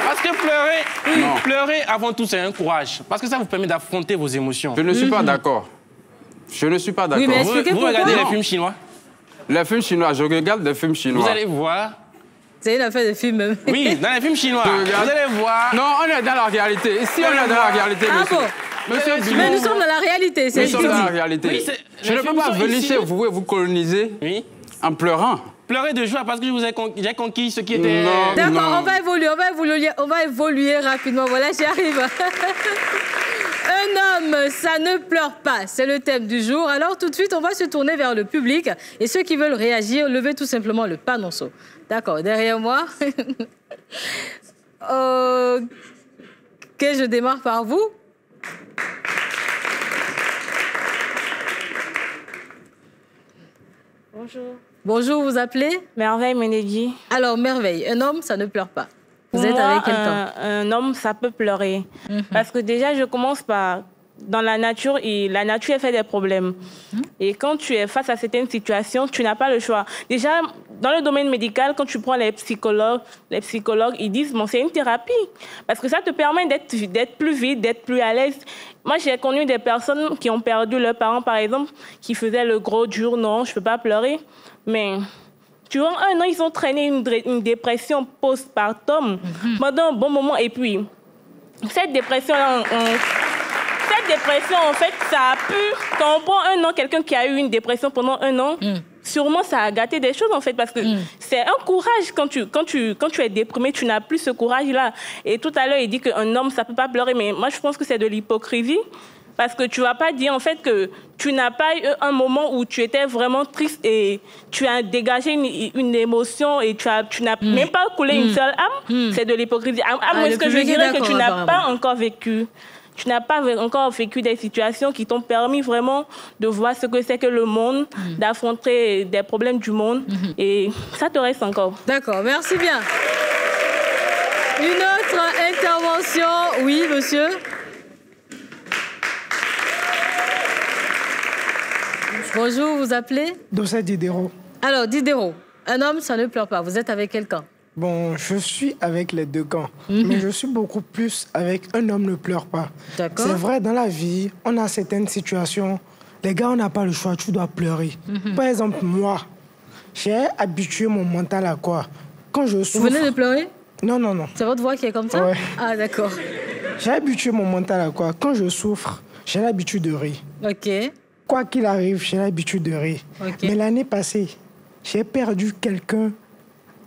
S8: Parce que pleurer avant tout, c'est un courage. Parce que ça vous permet d'affronter vos émotions.
S2: Je ne suis pas d'accord. Je ne suis pas d'accord.
S6: Oui, mais expliquez pourquoi.
S8: Vous regardez les films chinois?
S2: Les films chinois, je regarde des films chinois.
S8: Vous allez voir.
S6: C'est une affaire de film même.
S8: Oui, dans les films chinois. Vous allez voir.
S2: Non, on est dans la réalité. Ici, on est dans la réalité, monsieur.
S6: Bon. Mais nous sommes dans la réalité, c'est ce
S2: qu'il dit. Nous sommes dans la réalité. Oui, je ne peux pas venir chez vous et vous coloniser en pleurant.
S8: Pleurer de joie parce que j'ai conquis ce qui était...
S6: D'accord, on va évoluer rapidement. Voilà, j'y arrive. Un homme, ça ne pleure pas. C'est le thème du jour. Alors, tout de suite, on va se tourner vers le public. Et ceux qui veulent réagir, levez tout simplement le panonceau. D'accord, derrière moi. Ok, je démarre par vous.
S11: Bonjour.
S6: Bonjour, vous appelez?
S11: Merveille Menegui.
S6: Alors, Merveille, un homme, ça ne pleure pas. Vous êtes avec quelqu'un?
S11: Un homme, ça peut pleurer. Parce que déjà, je commence par... Dans la nature, la nature fait des problèmes. Et quand tu es face à certaines situations, tu n'as pas le choix. Déjà, dans le domaine médical, quand tu prends les psychologues, ils disent bon, c'est une thérapie. Parce que ça te permet d'être plus vite, d'être plus à l'aise. Moi, j'ai connu des personnes qui ont perdu leurs parents, par exemple, qui faisaient le gros dur, non, je ne peux pas pleurer. Mais durant 1 an, ils ont traîné une dépression postpartum pendant un bon moment. Et puis, cette dépression-là, en fait, ça a pu... Quand on prend 1 an, quelqu'un qui a eu une dépression pendant 1 an, sûrement ça a gâté des choses, en fait, parce que c'est un courage. Quand tu es déprimé, tu n'as plus ce courage-là. Et tout à l'heure, il dit qu'un homme, ça ne peut pas pleurer, mais moi, je pense que c'est de l'hypocrisie. Parce que tu ne vas pas dire, en fait, que tu n'as pas eu un moment où tu étais vraiment triste et tu as dégagé une émotion et tu n'as même pas coulé une seule âme. C'est de l'hypocrisie. À moins que je dirais que tu n'as pas encore vécu. Tu n'as pas encore vécu des situations qui t'ont permis vraiment de voir ce que c'est que le monde, d'affronter des problèmes du monde. Et ça te reste encore.
S6: D'accord, merci bien. Une autre intervention. Oui, monsieur. Bonjour, vous appelez?
S12: Dossé Diderot.
S6: Alors, Diderot, un homme, ça ne pleure pas. Vous êtes avec quel camp?
S12: Bon, je suis avec les deux camps, mais je suis beaucoup plus avec un homme ne pleure pas.
S6: D'accord.
S12: C'est vrai, dans la vie, on a certaines situations, les gars, on n'a pas le choix, tu dois pleurer. Par exemple, moi, j'ai habitué mon mental à quoi? Quand je souffre...
S6: Vous venez de pleurer?
S12: Non, non, non.
S6: C'est votre voix qui est comme ça?
S12: Ouais.
S6: Ah, d'accord.
S12: J'ai habitué mon mental à quoi? Quand je souffre, j'ai l'habitude de rire.
S6: OK.
S12: Quoi qu'il arrive, j'ai l'habitude de rire.
S6: Okay.
S12: Mais l'année passée, j'ai perdu quelqu'un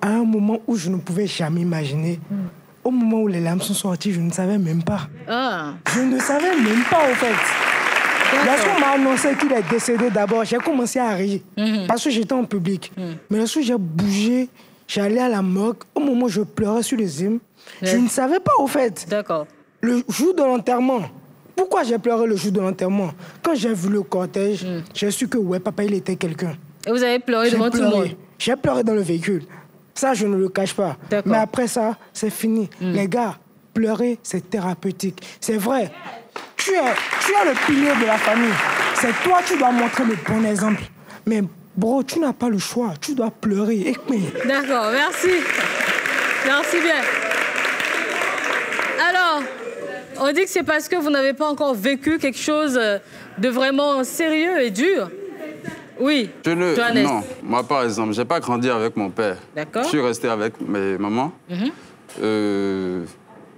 S12: à un moment où je ne pouvais jamais imaginer. Au moment où les larmes sont sorties, je ne savais même pas.
S6: Ah.
S12: Je ne savais même pas, au fait. Lorsqu'on m'a annoncé qu'il est décédé d'abord, j'ai commencé à rire. Parce que j'étais en public. Mais lorsque j'ai bougé, j'allais à la morgue. Au moment où je pleurais sur les hymnes, je ne savais pas, au fait.
S6: D'accord.
S12: Le jour de l'enterrement, pourquoi j'ai pleuré le jour de l'enterrement? Quand j'ai vu le cortège, j'ai su que, ouais, papa, il était quelqu'un.
S6: Et vous avez pleuré devant tout le monde?
S12: J'ai pleuré dans le véhicule. Ça, je ne le cache pas. Mais après ça, c'est fini. Les gars, pleurer, c'est thérapeutique. C'est vrai. Tu es le pilier de la famille. C'est toi qui dois montrer le bon exemple. Mais bro, tu n'as pas le choix. Tu dois pleurer.
S6: D'accord, merci. Merci bien. Alors, on dit que c'est parce que vous n'avez pas encore vécu quelque chose de vraiment sérieux et dur. Oui,
S2: Non, moi par exemple, je n'ai pas grandi avec mon père.
S6: D'accord.
S2: Je suis resté avec mes mamans.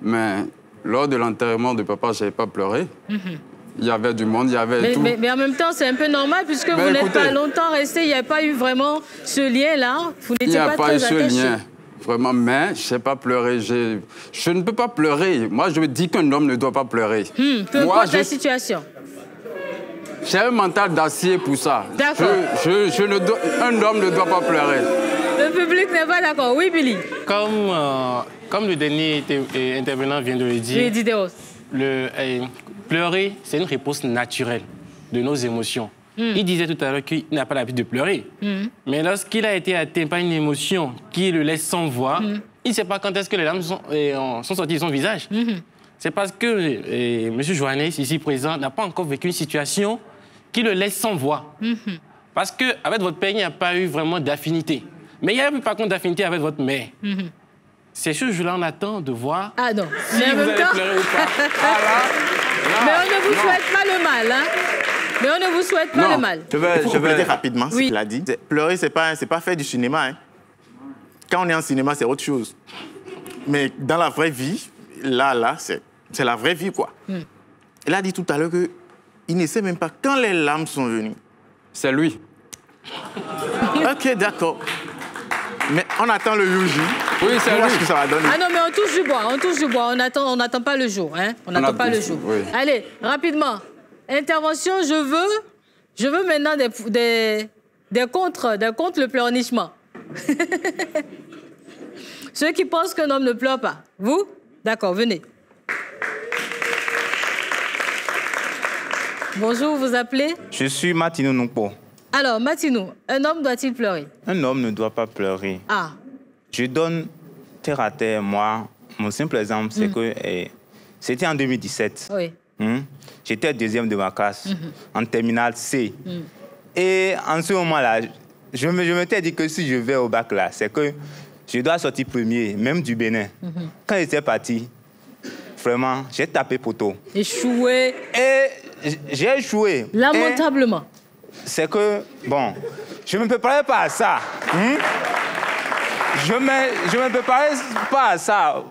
S2: Mais lors de l'enterrement de papa, je n'avais pas pleuré. Il y avait du monde, il y avait tout.
S6: Mais en même temps, c'est un peu normal puisque vous n'êtes pas longtemps resté. Il n'y a pas eu vraiment ce lien-là. Vous n'étiez pas très attaché. Il n'y a pas eu ce lien.
S2: Vraiment, mais je n'ai pas pleuré. Je ne peux pas pleurer. Moi, je me dis qu'un homme ne doit pas pleurer.
S6: Peu importe la situation.
S2: J'ai un mental d'acier pour ça.
S6: D'accord.
S2: Un homme ne doit pas pleurer.
S6: Le public n'est pas d'accord. Oui, Billy.
S8: Comme le dernier intervenant vient de le dire,
S6: oui, Diderot.
S8: Pleurer, c'est une réponse naturelle de nos émotions. Il disait tout à l'heure qu'il n'a pas l'habitude de pleurer. Mais lorsqu'il a été atteint par une émotion qui le laisse sans voix, il ne sait pas quand est-ce que les larmes sont sorties de son visage. C'est parce que M. Johannes, ici présent, n'a pas encore vécu une situation qui le laisse sans voix. Parce qu'avec votre père, il n'y a pas eu vraiment d'affinité. Mais il y a eu par contre d'affinité avec votre mère. C'est ce jour-là, on attend de voir si vous allez pleurer ou pas.
S6: Mais on ne vous souhaite pas le mal, hein? Mais on ne vous souhaite pas le mal.
S7: Je vais dire rapidement ce qu'il a dit. Pleurer, c'est pas faire du cinéma. Hein. Quand on est en cinéma, c'est autre chose. Mais dans la vraie vie, là, c'est la vraie vie, quoi. Il a dit tout à l'heure qu'il ne sait même pas quand les larmes sont venues.
S2: C'est lui.
S7: OK, d'accord. Mais on attend le Yuji.
S2: Oui, c'est lui.
S7: Ce que ça va donner.
S6: Ah non, mais on touche du bois, on touche du bois. On n'attend pas le jour, hein. On n'attend pas le jour.
S2: Oui.
S6: Allez, rapidement. Intervention, je veux maintenant des contre le pleurnichement. Ceux qui pensent qu'un homme ne pleure pas. Vous? D'accord, venez. Bonjour, vous appelez?
S13: Je suis Matinou Nukpo.
S6: Alors, Matinou, un homme doit-il pleurer?
S13: Un homme ne doit pas pleurer.
S6: Ah.
S13: Je donne terre à terre, moi. Mon simple exemple, c'est que c'était en 2017.
S6: Oui.
S13: J'étais deuxième de ma classe, en terminale C. Et en ce moment-là, je m'étais dit que si je vais au bac là, c'est que je dois sortir premier, même du Bénin. Quand j'étais parti, vraiment, j'ai tapé poteau.
S6: Échoué.
S13: Et j'ai échoué.
S6: Lamentablement.
S13: C'est que, bon, je ne me préparais pas à ça. Je ne me préparais pas à ça.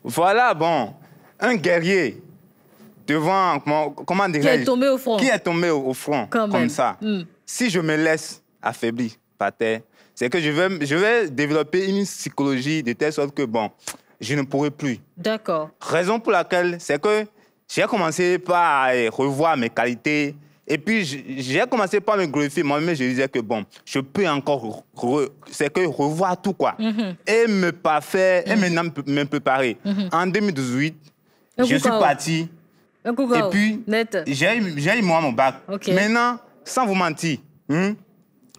S13: Voilà, bon, un guerrier devant, comment dirais-je?
S6: Qui est tombé au front.
S13: Qui est tombé au front, comme ça. Si je me laisse affaiblir par terre, c'est que je vais développer une psychologie de telle sorte que, bon, je ne pourrai plus.
S6: D'accord.
S13: Raison pour laquelle, c'est que j'ai commencé par revoir mes qualités. Et puis, j'ai commencé par me glorifier. Moi-même, je disais que, bon, je peux encore revoir tout, quoi. Et me parfaire, et maintenant me préparer. En 2018, je suis parti. Et puis, j'ai eu moi mon bac. Maintenant, sans vous mentir,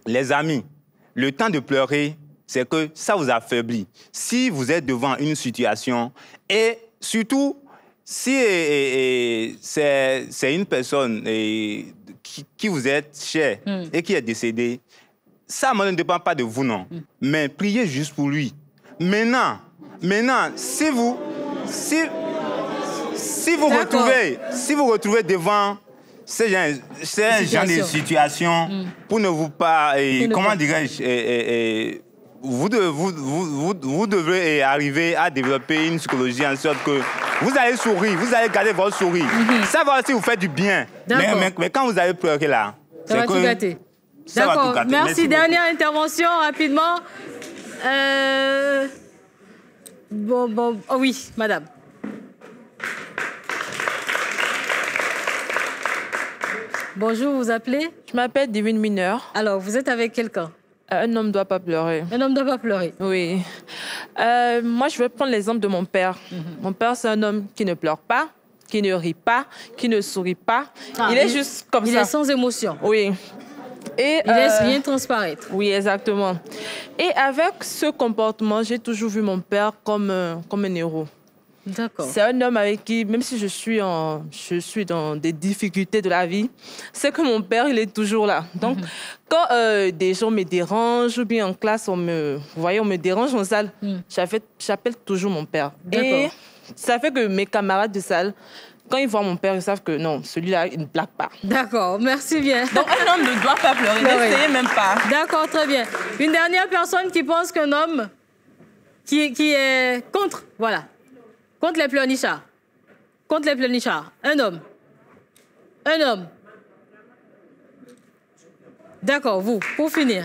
S13: les amis, le temps de pleurer, c'est que ça vous affaiblit. Si vous êtes devant une situation, et surtout, si c'est une personne qui vous est cher et qui est décédé, ça ne dépend pas de vous, non. Mais priez juste pour lui. Maintenant, si vous retrouvez devant ce genre de situation, pour ne vous pas, comment dirais-je, vous devrez arriver à développer une psychologie en sorte que vous allez sourire, vous allez garder votre sourire. Ça va aussi vous faire du bien. Mais quand vous allez pleurer là,
S6: ça va tout gâter. D'accord, merci. Dernière intervention, rapidement. Oh oui, madame. Bonjour, vous vous appelez?
S14: Je m'appelle Divine Mineur.
S6: Alors, vous êtes avec quelqu'un?
S14: Un homme ne doit pas pleurer.
S6: Un homme ne doit pas pleurer?
S14: Oui. Moi, je vais prendre l'exemple de mon père. Mon père, c'est un homme qui ne pleure pas, qui ne rit pas, qui ne sourit pas. Il est juste comme ça.
S6: Il est sans émotion.
S14: Oui. Et,
S6: il laisse rien transparaître.
S14: Oui, exactement. Et avec ce comportement, j'ai toujours vu mon père comme un héros.
S6: D'accord.
S14: C'est un homme avec qui, même si je suis dans des difficultés de la vie, c'est que mon père, il est toujours là. Donc, quand des gens me dérangent, ou bien en classe, on me dérange en salle, j'appelle toujours mon père. Et ça fait que mes camarades de salle, quand ils voient mon père, ils savent que non, celui-là, il ne blague pas.
S6: D'accord, merci bien.
S14: Donc, un homme ne doit pas pleurer, n'essayez même pas.
S6: D'accord, très bien. Une dernière personne qui pense qu'un homme qui est contre, voilà, contre les pleurnichards. Contre les pleurnichards. Un homme. Un homme. D'accord, vous, pour finir.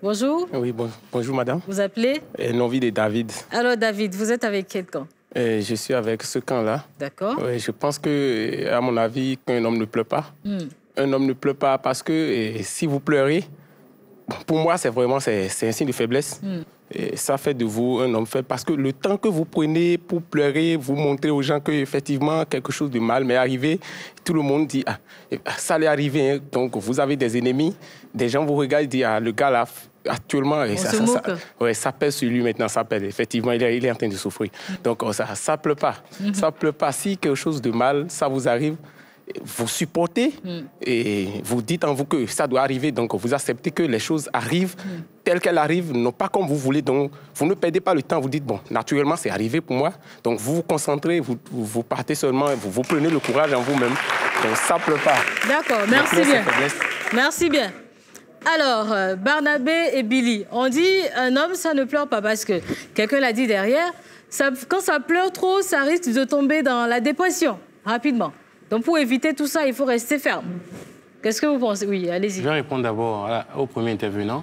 S6: Bonjour.
S5: Oui, bonjour madame.
S6: Vous appelez?
S5: Novi de David.
S6: Alors David, vous êtes avec quel camp?
S5: Je suis avec ce camp-là.
S6: D'accord.
S5: Je pense que, à mon avis, qu'un homme ne pleure pas. Un homme ne pleure pas parce que si vous pleurez, pour moi, c'est un signe de faiblesse. Et ça fait de vous un homme faible parce que le temps que vous prenez pour pleurer, vous montrez aux gens qu'effectivement quelque chose de mal m'est arrivé. Tout le monde dit, ça allait arriver. Hein. Donc vous avez des ennemis, des gens vous regardent et disent, le gars là, actuellement, ça pèse sur lui maintenant, ça pèse. Effectivement, il est en train de souffrir. Donc ça pleure pas. Ça pleure pas. Si quelque chose de mal, ça vous arrive, vous supportez et vous dites en vous que ça doit arriver. Donc, vous acceptez que les choses arrivent telles qu'elles arrivent, non pas comme vous voulez. Donc, vous ne perdez pas le temps. Vous dites, bon, naturellement, c'est arrivé pour moi. Donc, vous vous concentrez, vous partez seulement, vous prenez le courage en vous-même. Donc, ça ne pleut pas.
S6: D'accord, merci bien. Merci bien. Alors, Barnabé et Billy, on dit un homme, ça ne pleure pas parce que quelqu'un l'a dit derrière. Quand ça pleure trop, ça risque de tomber dans la dépression, rapidement. Donc, pour éviter tout ça, il faut rester ferme. Qu'est-ce que vous pensez? Oui, allez-y.
S8: Je vais répondre d'abord au premier intervenant.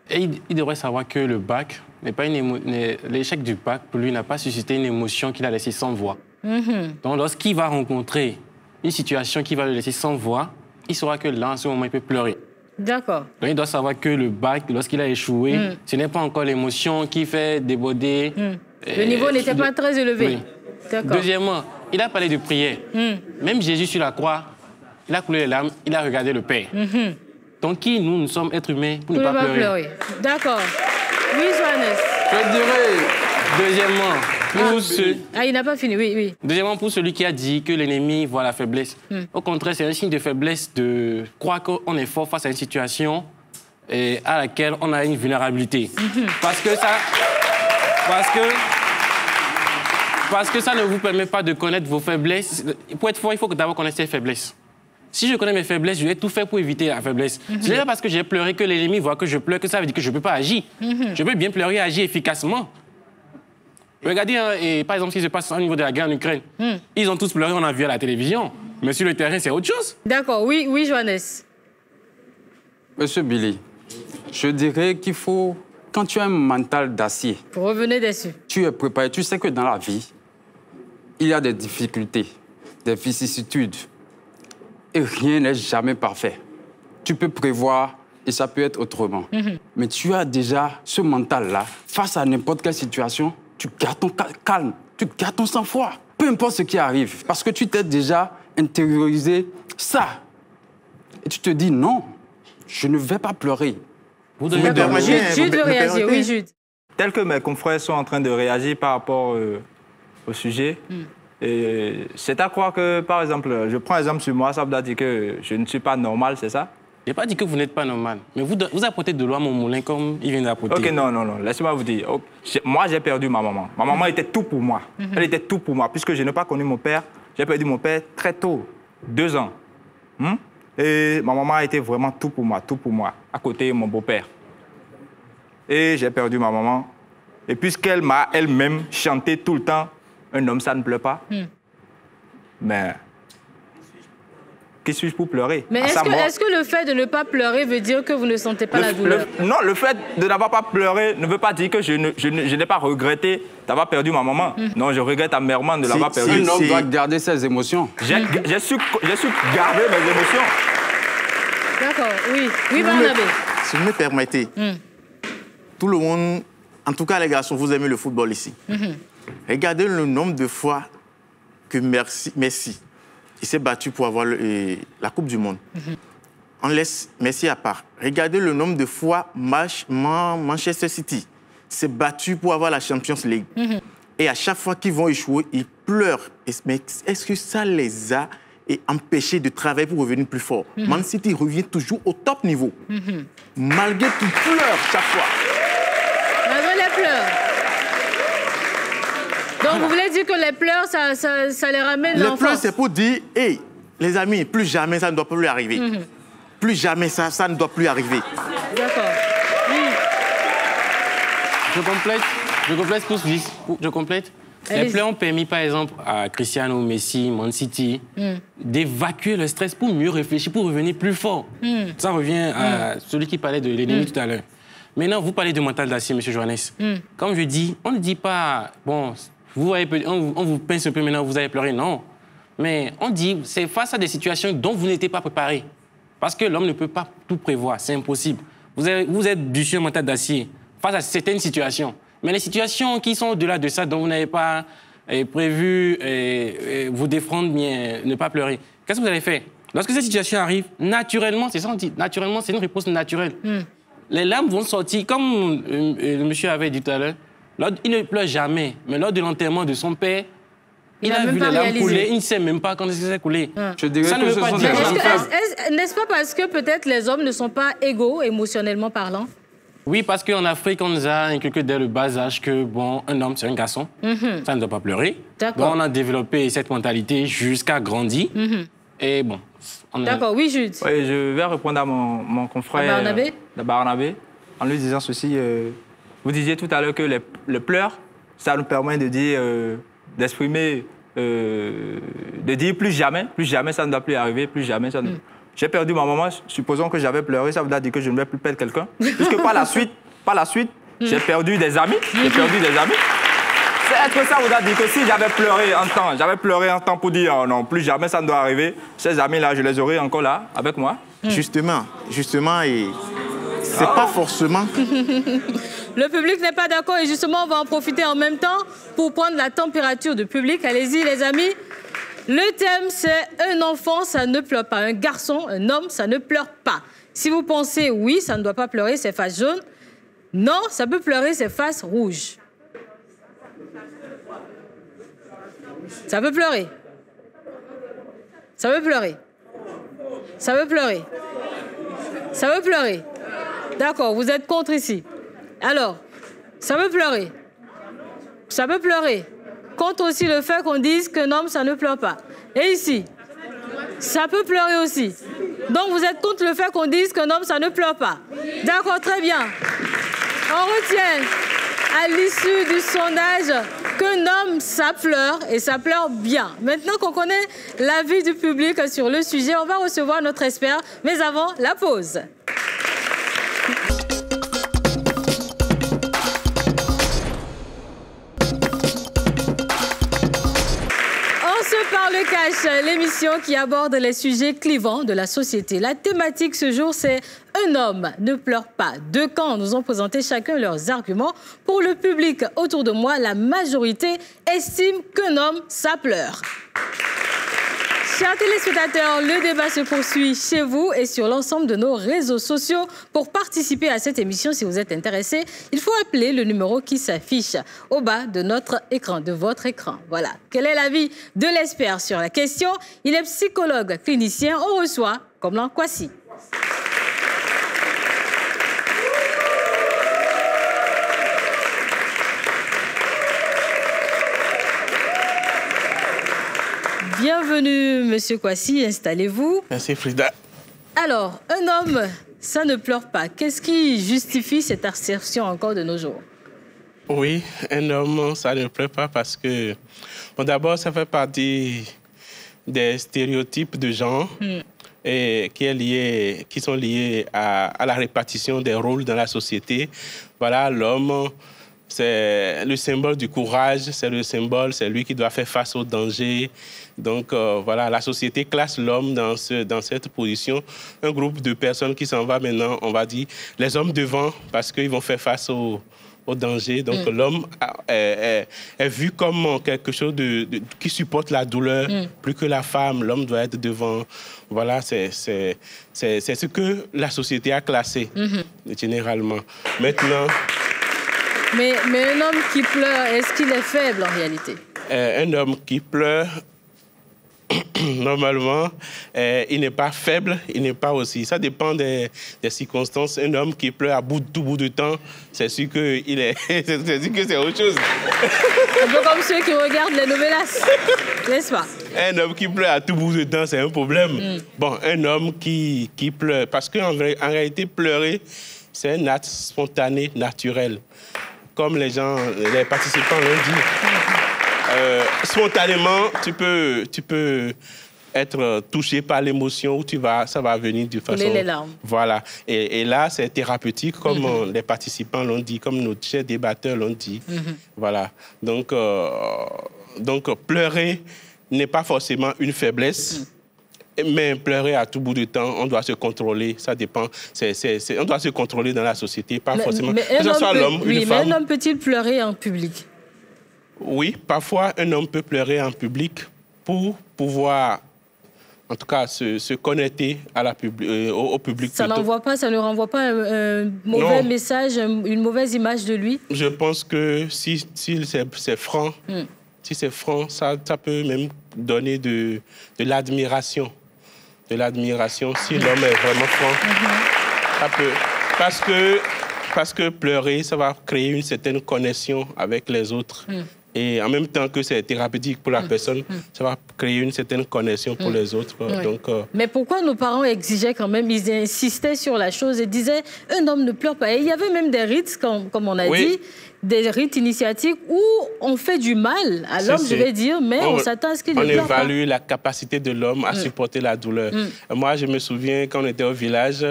S8: Et il devrait savoir que le bac n'est pas l'échec du bac, pour lui, n'a pas suscité une émotion qu'il a laissée sans voix. Donc, lorsqu'il va rencontrer une situation qui va le laisser sans voix, il saura que là, en ce moment, il peut pleurer.
S6: D'accord.
S8: Donc, il doit savoir que le bac, lorsqu'il a échoué, ce n'est pas encore l'émotion qui fait déborder.
S6: Le niveau n'était pas très élevé.
S8: Oui. Deuxièmement, il a parlé de prière. Même Jésus sur la croix, il a coulé les larmes, il a regardé le Père. Donc, nous sommes êtres humains pour ne pas pleurer.
S6: D'accord. Oui, Johannes.
S8: Je dirais, deuxièmement,
S6: il n'a pas fini, oui.
S8: Deuxièmement, pour celui qui a dit que l'ennemi voit la faiblesse. Au contraire, c'est un signe de faiblesse de croire qu'on est fort face à une situation à laquelle on a une vulnérabilité. Parce que ça ne vous permet pas de connaître vos faiblesses. Pour être fort, il faut d'abord connaître ses faiblesses. Si je connais mes faiblesses, je vais tout faire pour éviter la faiblesse. Ce n'est pas parce que j'ai pleuré que l'ennemi voit que je pleure que ça veut dire que je ne peux pas agir. Je peux bien pleurer et agir efficacement. Regardez, par exemple, ce qui se passe au niveau de la guerre en Ukraine. Ils ont tous pleuré, on a vu à la télévision. Mais sur le terrain, c'est autre chose.
S6: D'accord, oui, Johannes.
S2: Monsieur Billy, je dirais qu'il faut... Quand tu as un mental d'acier...
S6: Revenez dessus.
S2: Tu es préparé. Tu sais que dans la vie, il y a des difficultés, des vicissitudes. Et rien n'est jamais parfait. Tu peux prévoir et ça peut être autrement. Mais tu as déjà ce mental-là. Face à n'importe quelle situation, tu gardes ton calme, tu gardes ton sang-froid. Peu importe ce qui arrive. Parce que tu t'es déjà intériorisé ça. Et tu te dis non, je ne vais pas pleurer.
S8: Vous devez
S6: Jude veut réagir, oui, Jude.
S10: tel que mes confrères sont en train de réagir par rapport au sujet, c'est à croire que, par exemple, je prends exemple sur moi, ça veut dire que je ne suis pas normal, c'est ça?
S8: Je n'ai pas dit que vous n'êtes pas normal, mais vous apportez de l'eau à mon moulin comme il vient d'apporter.
S10: Ok, non, laissez-moi vous dire. Moi, j'ai perdu ma maman. Ma maman était tout pour moi. Elle était tout pour moi. Puisque je n'ai pas connu mon père, j'ai perdu mon père très tôt, 2 ans. Et ma maman a été vraiment tout pour moi, à côté de mon beau-père. Et j'ai perdu ma maman. Et puisqu'elle m'a elle-même chanté tout le temps, un homme, ça ne pleure pas. Mais qui suis-je pour pleurer?
S6: Mais est-ce que le fait de ne pas pleurer veut dire que vous ne sentez pas la douleur?
S10: Non, le fait de n'avoir pas pleuré ne veut pas dire que je n'ai pas regretté d'avoir perdu ma maman. Non, je regrette amèrement de l'avoir perdu.
S2: Un homme doit garder ses émotions.
S10: J'ai su garder mes émotions.
S6: D'accord, oui, Barnabé.
S7: Si vous me permettez, tout le monde, en tout cas les garçons, vous aimez le football ici. Regardez le nombre de fois que Messi il s'est battu pour avoir la Coupe du Monde. On laisse Messi à part. Regardez le nombre de fois Manchester City s'est battu pour avoir la Champions League. Et à chaque fois qu'ils vont échouer, ils pleurent. Mais est-ce que ça les a empêchés de travailler pour revenir plus fort? Man City revient toujours au top niveau. Malgré qu'ils pleurent chaque fois.
S6: Malgré les pleurs. Donc vous voulez dire que les pleurs, ça les ramène l'enfance?
S7: Les pleurs, c'est pour dire, hey, les amis, plus jamais ça ne doit plus arriver. Plus jamais ça ne doit plus arriver.
S6: D'accord.
S8: Je complète. Les pleurs ont permis, par exemple, à Cristiano, Messi, Man City, d'évacuer le stress pour mieux réfléchir, pour revenir plus fort. Ça revient à celui qui parlait de l'ennemi tout à l'heure. Maintenant, vous parlez de mental d'acier, M. Johannes. Comme je dis, on ne dit pas, bon, vous voyez, on vous pince un peu maintenant, vous allez pleurer, non. Mais on dit, c'est face à des situations dont vous n'étiez pas préparé. Parce que l'homme ne peut pas tout prévoir, c'est impossible. Vous êtes du sur mental d'acier face à certaines situations. Mais les situations qui sont au-delà de ça, dont vous n'avez pas prévu vous défendre, bien ne pas pleurer, qu'est-ce que vous allez faire? Lorsque cette situation arrive, naturellement, c'est ça on dit, naturellement, c'est une réponse naturelle. Les larmes vont sortir, comme le monsieur avait dit tout à l'heure. Il ne pleure jamais, mais lors de l'enterrement de son père, il a vu les larmes couler, il ne sait même pas quand ça s'est coulé.
S2: Je dirais que ce sont des grandes femmes.
S6: N'est-ce pas parce que peut-être les hommes ne sont pas égaux émotionnellement parlant?
S8: Oui, parce qu'en Afrique, on nous a inculqué dès le bas âge que, bon, un homme, c'est un garçon, ça ne doit pas pleurer. Bon, on a développé cette mentalité jusqu'à grandir. Et bon...
S6: D'accord, oui, Jude.
S10: Oui, je vais répondre à mon confrère Barnabé, en lui disant ceci. Vous disiez tout à l'heure que les pleurs, ça nous permet de dire, d'exprimer, de dire plus jamais ça ne doit plus arriver, plus jamais ça ne... J'ai perdu ma maman, supposons que j'avais pleuré, ça veut dire que je ne vais plus perdre quelqu'un. Puisque par la suite, j'ai perdu des amis, Est-ce que ça voudrait dire que si j'avais pleuré un temps pour dire oh non, plus jamais ça ne doit arriver, ces amis-là, je les aurais encore là, avec moi?
S7: Justement, et c'est pas forcément...
S6: Le public n'est pas d'accord et justement, on va en profiter en même temps pour prendre la température du public. Allez-y, les amis. Le thème, c'est un enfant, ça ne pleure pas. Un garçon, un homme, ça ne pleure pas. Si vous pensez oui, ça ne doit pas pleurer, c'est face jaune. Non, ça peut pleurer, c'est face rouge. Ça peut pleurer. Ça peut pleurer. Ça peut pleurer. Ça peut pleurer. D'accord, vous êtes contre ici. Alors, ça peut pleurer. Ça peut pleurer. Contre aussi le fait qu'on dise qu'un homme, ça ne pleure pas. Et ici, ça peut pleurer aussi. Donc, vous êtes contre le fait qu'on dise qu'un homme, ça ne pleure pas. D'accord, très bien. On retient à l'issue du sondage qu'un homme, ça pleure et ça pleure bien. Maintenant qu'on connaît l'avis du public sur le sujet, on va recevoir notre expert, mais avant, la pause. Parle Cash, l'émission qui aborde les sujets clivants de la société. La thématique ce jour, c'est un homme ne pleure pas. Deux camps nous ont présenté chacun leurs arguments. Pour le public autour de moi, la majorité estime qu'un homme, ça pleure. Chers téléspectateurs, le débat se poursuit chez vous et sur l'ensemble de nos réseaux sociaux. Pour participer à cette émission, si vous êtes intéressé, il faut appeler le numéro qui s'affiche au bas de notre écran, de votre écran. Voilà. Quel est l'avis de l'expert sur la question? Il est psychologue clinicien. On reçoit Komlan Kwasi. Bienvenue, Monsieur Kwasi, installez-vous.
S15: Merci, Frida.
S6: Alors, un homme, ça ne pleure pas. Qu'est-ce qui justifie cette assertion encore de nos jours?
S15: Oui, un homme, ça ne pleure pas parce que, bon, d'abord, ça fait partie des stéréotypes de genre et qui sont liés à la répartition des rôles dans la société. Voilà, l'homme, c'est le symbole du courage, c'est le symbole, c'est lui qui doit faire face au danger. Donc, voilà, la société classe l'homme dans cette position. Un groupe de personnes qui s'en va maintenant, on va dire, les hommes devant, parce qu'ils vont faire face au danger. Donc, l'homme est vu comme quelque chose qui supporte la douleur plus que la femme. L'homme doit être devant. Voilà, c'est ce que la société a classé, généralement. Maintenant...
S6: Mais un homme qui pleure, est-ce qu'il est faible en réalité?
S15: Un homme qui pleure, normalement, il n'est pas faible, il n'est pas aussi. Ça dépend des circonstances. Un homme qui pleure à tout bout de temps, c'est sûr que c'est autre chose.
S6: Un peu comme ceux qui regardent les novelas, n'est-ce pas?
S15: Un homme qui pleure à tout bout de temps, c'est un problème. Bon, un homme qui pleure, parce qu'en réalité, pleurer, c'est un acte spontané, naturel. Comme les participants l'ont dit. Spontanément, tu peux être touché par l'émotion où ça va venir de façon...
S6: les larmes.
S15: Voilà. Et là, c'est thérapeutique, comme les participants l'ont dit, comme nos chers débatteurs l'ont dit. Voilà. Donc, pleurer n'est pas forcément une faiblesse. Mais pleurer à tout bout de temps, on doit se contrôler, ça dépend. On doit se contrôler dans la société, pas forcément... Que ce soit l'homme ou une femme.
S6: Mais un homme peut-il pleurer en public?
S15: Oui, parfois un homme peut pleurer en public pour pouvoir, en tout cas, se connecter au public.
S6: Ça ne renvoie pas un mauvais message, une mauvaise image de lui?
S15: Je pense que si c'est franc, ça peut même donner de l'admiration. De l'admiration, si l'homme est vraiment franc, ça peut. Parce que pleurer, ça va créer une certaine connexion avec les autres. Et en même temps que c'est thérapeutique pour la personne, ça va créer une certaine connexion pour les autres. Donc,
S6: mais pourquoi nos parents exigeaient quand même, ils insistaient sur la chose et disaient un homme ne pleure pas. Et il y avait même des rites, comme on a dit, des rites initiatiques où on fait du mal à l'homme, je vais dire, mais on s'attend à ce qu'il ne pleure pas.
S15: On évalue la capacité de l'homme à supporter la douleur. Moi, je me souviens, quand on était au village,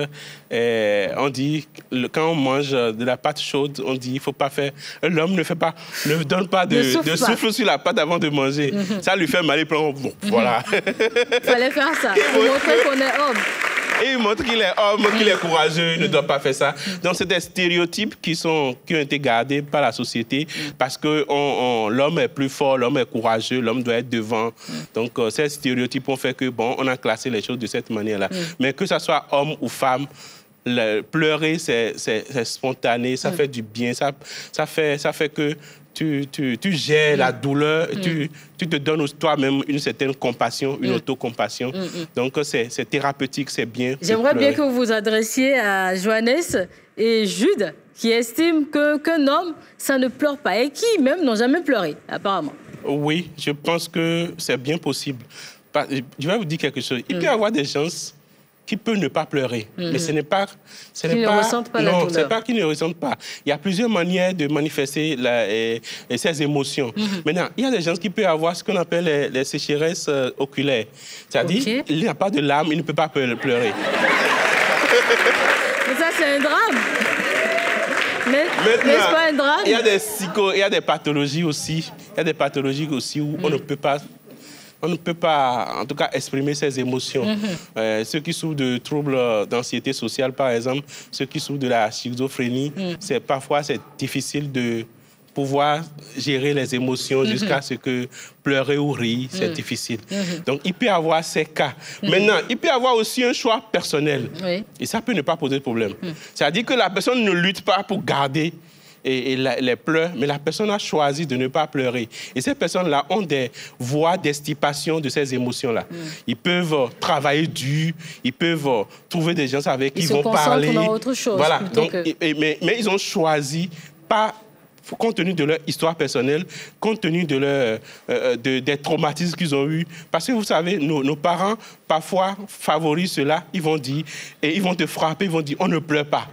S15: on dit, quand on mange de la pâte chaude, on dit, il ne faut pas faire... L'homme ne donne pas de souffle sur la pâte avant de manger. Ça lui fait mal, il prend... Voilà.
S6: Il fallait faire ça, pour montrer qu'on est homme.
S15: Et il montre qu'il est homme, qu'il est courageux, il ne doit pas faire ça. Donc, c'est des stéréotypes qui ont été gardés par la société parce que l'homme est plus fort, l'homme est courageux, l'homme doit être devant. Donc, ces stéréotypes ont fait que, on a classé les choses de cette manière-là. Mais que ce soit homme ou femme, pleurer, c'est spontané, ça fait du bien, ça fait que tu gères la douleur, tu te donnes toi-même une certaine compassion, une autocompassion. Donc, c'est thérapeutique, c'est bien.
S6: J'aimerais bien que vous vous adressiez à Johannes et Jude, qui estiment qu'un homme, ça ne pleure pas, et qui, même, n'ont jamais pleuré, apparemment.
S15: Oui, je pense que c'est bien possible. Je vais vous dire quelque chose. Il peut y avoir des gens qui peuvent ne pas pleurer. Mais ce n'est pas...
S6: Qu'ils ne ressentent pas la douleur.
S15: Non, ce n'est pas qu'ils ne ressentent pas. Il y a plusieurs manières de manifester ces émotions. Maintenant, il y a des gens qui peuvent avoir ce qu'on appelle les sécheresses oculaires. C'est-à-dire, il n'y a pas de larmes, il ne peut pas pleurer.
S6: Mais ça, c'est un drame. N'est-ce pas un drame?
S15: Il y a des pathologies aussi. Il y a des pathologies aussi où on ne peut pas... On ne peut pas, en tout cas, exprimer ses émotions. Ceux qui souffrent de troubles d'anxiété sociale, par exemple, ceux qui souffrent de la schizophrénie, parfois c'est difficile de pouvoir gérer les émotions jusqu'à ce que pleurer ou rire, c'est difficile. Donc, il peut y avoir ces cas. Maintenant, il peut y avoir aussi un choix personnel. Et ça peut ne pas poser de problème. C'est-à-dire que la personne ne lutte pas pour garder les pleurs, mais la personne a choisi de ne pas pleurer. Et ces personnes-là ont des voies d'extirpation de ces émotions-là. Ils peuvent travailler dur, ils peuvent trouver des gens avec qui ils vont parler.
S6: Dans autre chose,
S15: voilà. Donc,
S6: que...
S15: mais ils ont choisi pas compte tenu de leur histoire personnelle, compte tenu de des traumatismes qu'ils ont eus. Parce que vous savez, nos parents, parfois, favorisent cela. Ils vont dire, et ils vont te frapper, ils vont dire, on ne pleure pas.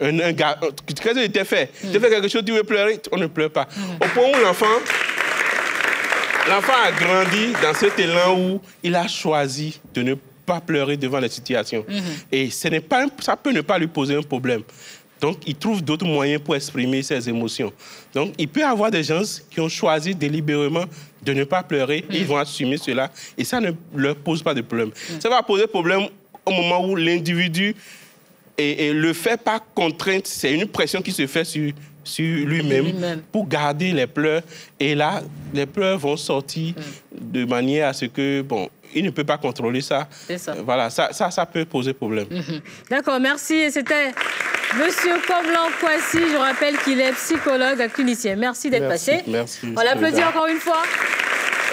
S15: Un gars, qu'est-ce que tu fait? Tu fais quelque chose, tu veux pleurer, on ne pleure pas. Au point où l'enfant a grandi dans cet élan où il a choisi de ne pas pleurer devant les situations. Et ça peut ne pas lui poser un problème. Donc, il trouve d'autres moyens pour exprimer ses émotions. Donc, il peut y avoir des gens qui ont choisi délibérément de ne pas pleurer, et ils vont assumer cela, et ça ne leur pose pas de problème. Ça va poser problème au moment où l'individu le fait par contrainte, c'est une pression qui se fait sur lui-même pour garder les pleurs. Et là, les pleurs vont sortir de manière à ce que, bon, il ne peut pas contrôler ça. Voilà, ça peut poser problème.
S6: D'accord, merci. Et c'était Monsieur Comblan Kwasi. Je rappelle qu'il est psychologue clinicien. Merci d'être passé.
S15: Merci.
S6: On l'applaudit encore une fois.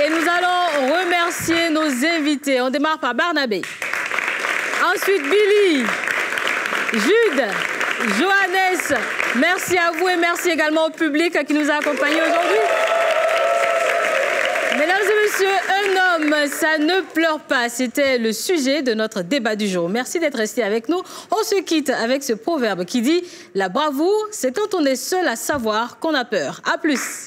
S6: Et nous allons remercier nos invités. On démarre par Barnabé. Ensuite, Billy, Jude, Johannes. Merci à vous et merci également au public qui nous a accompagnés aujourd'hui. Mesdames et messieurs, un homme, ça ne pleure pas. C'était le sujet de notre débat du jour. Merci d'être restés avec nous. On se quitte avec ce proverbe qui dit « La bravoure, c'est quand on est seul à savoir qu'on a peur ». À plus.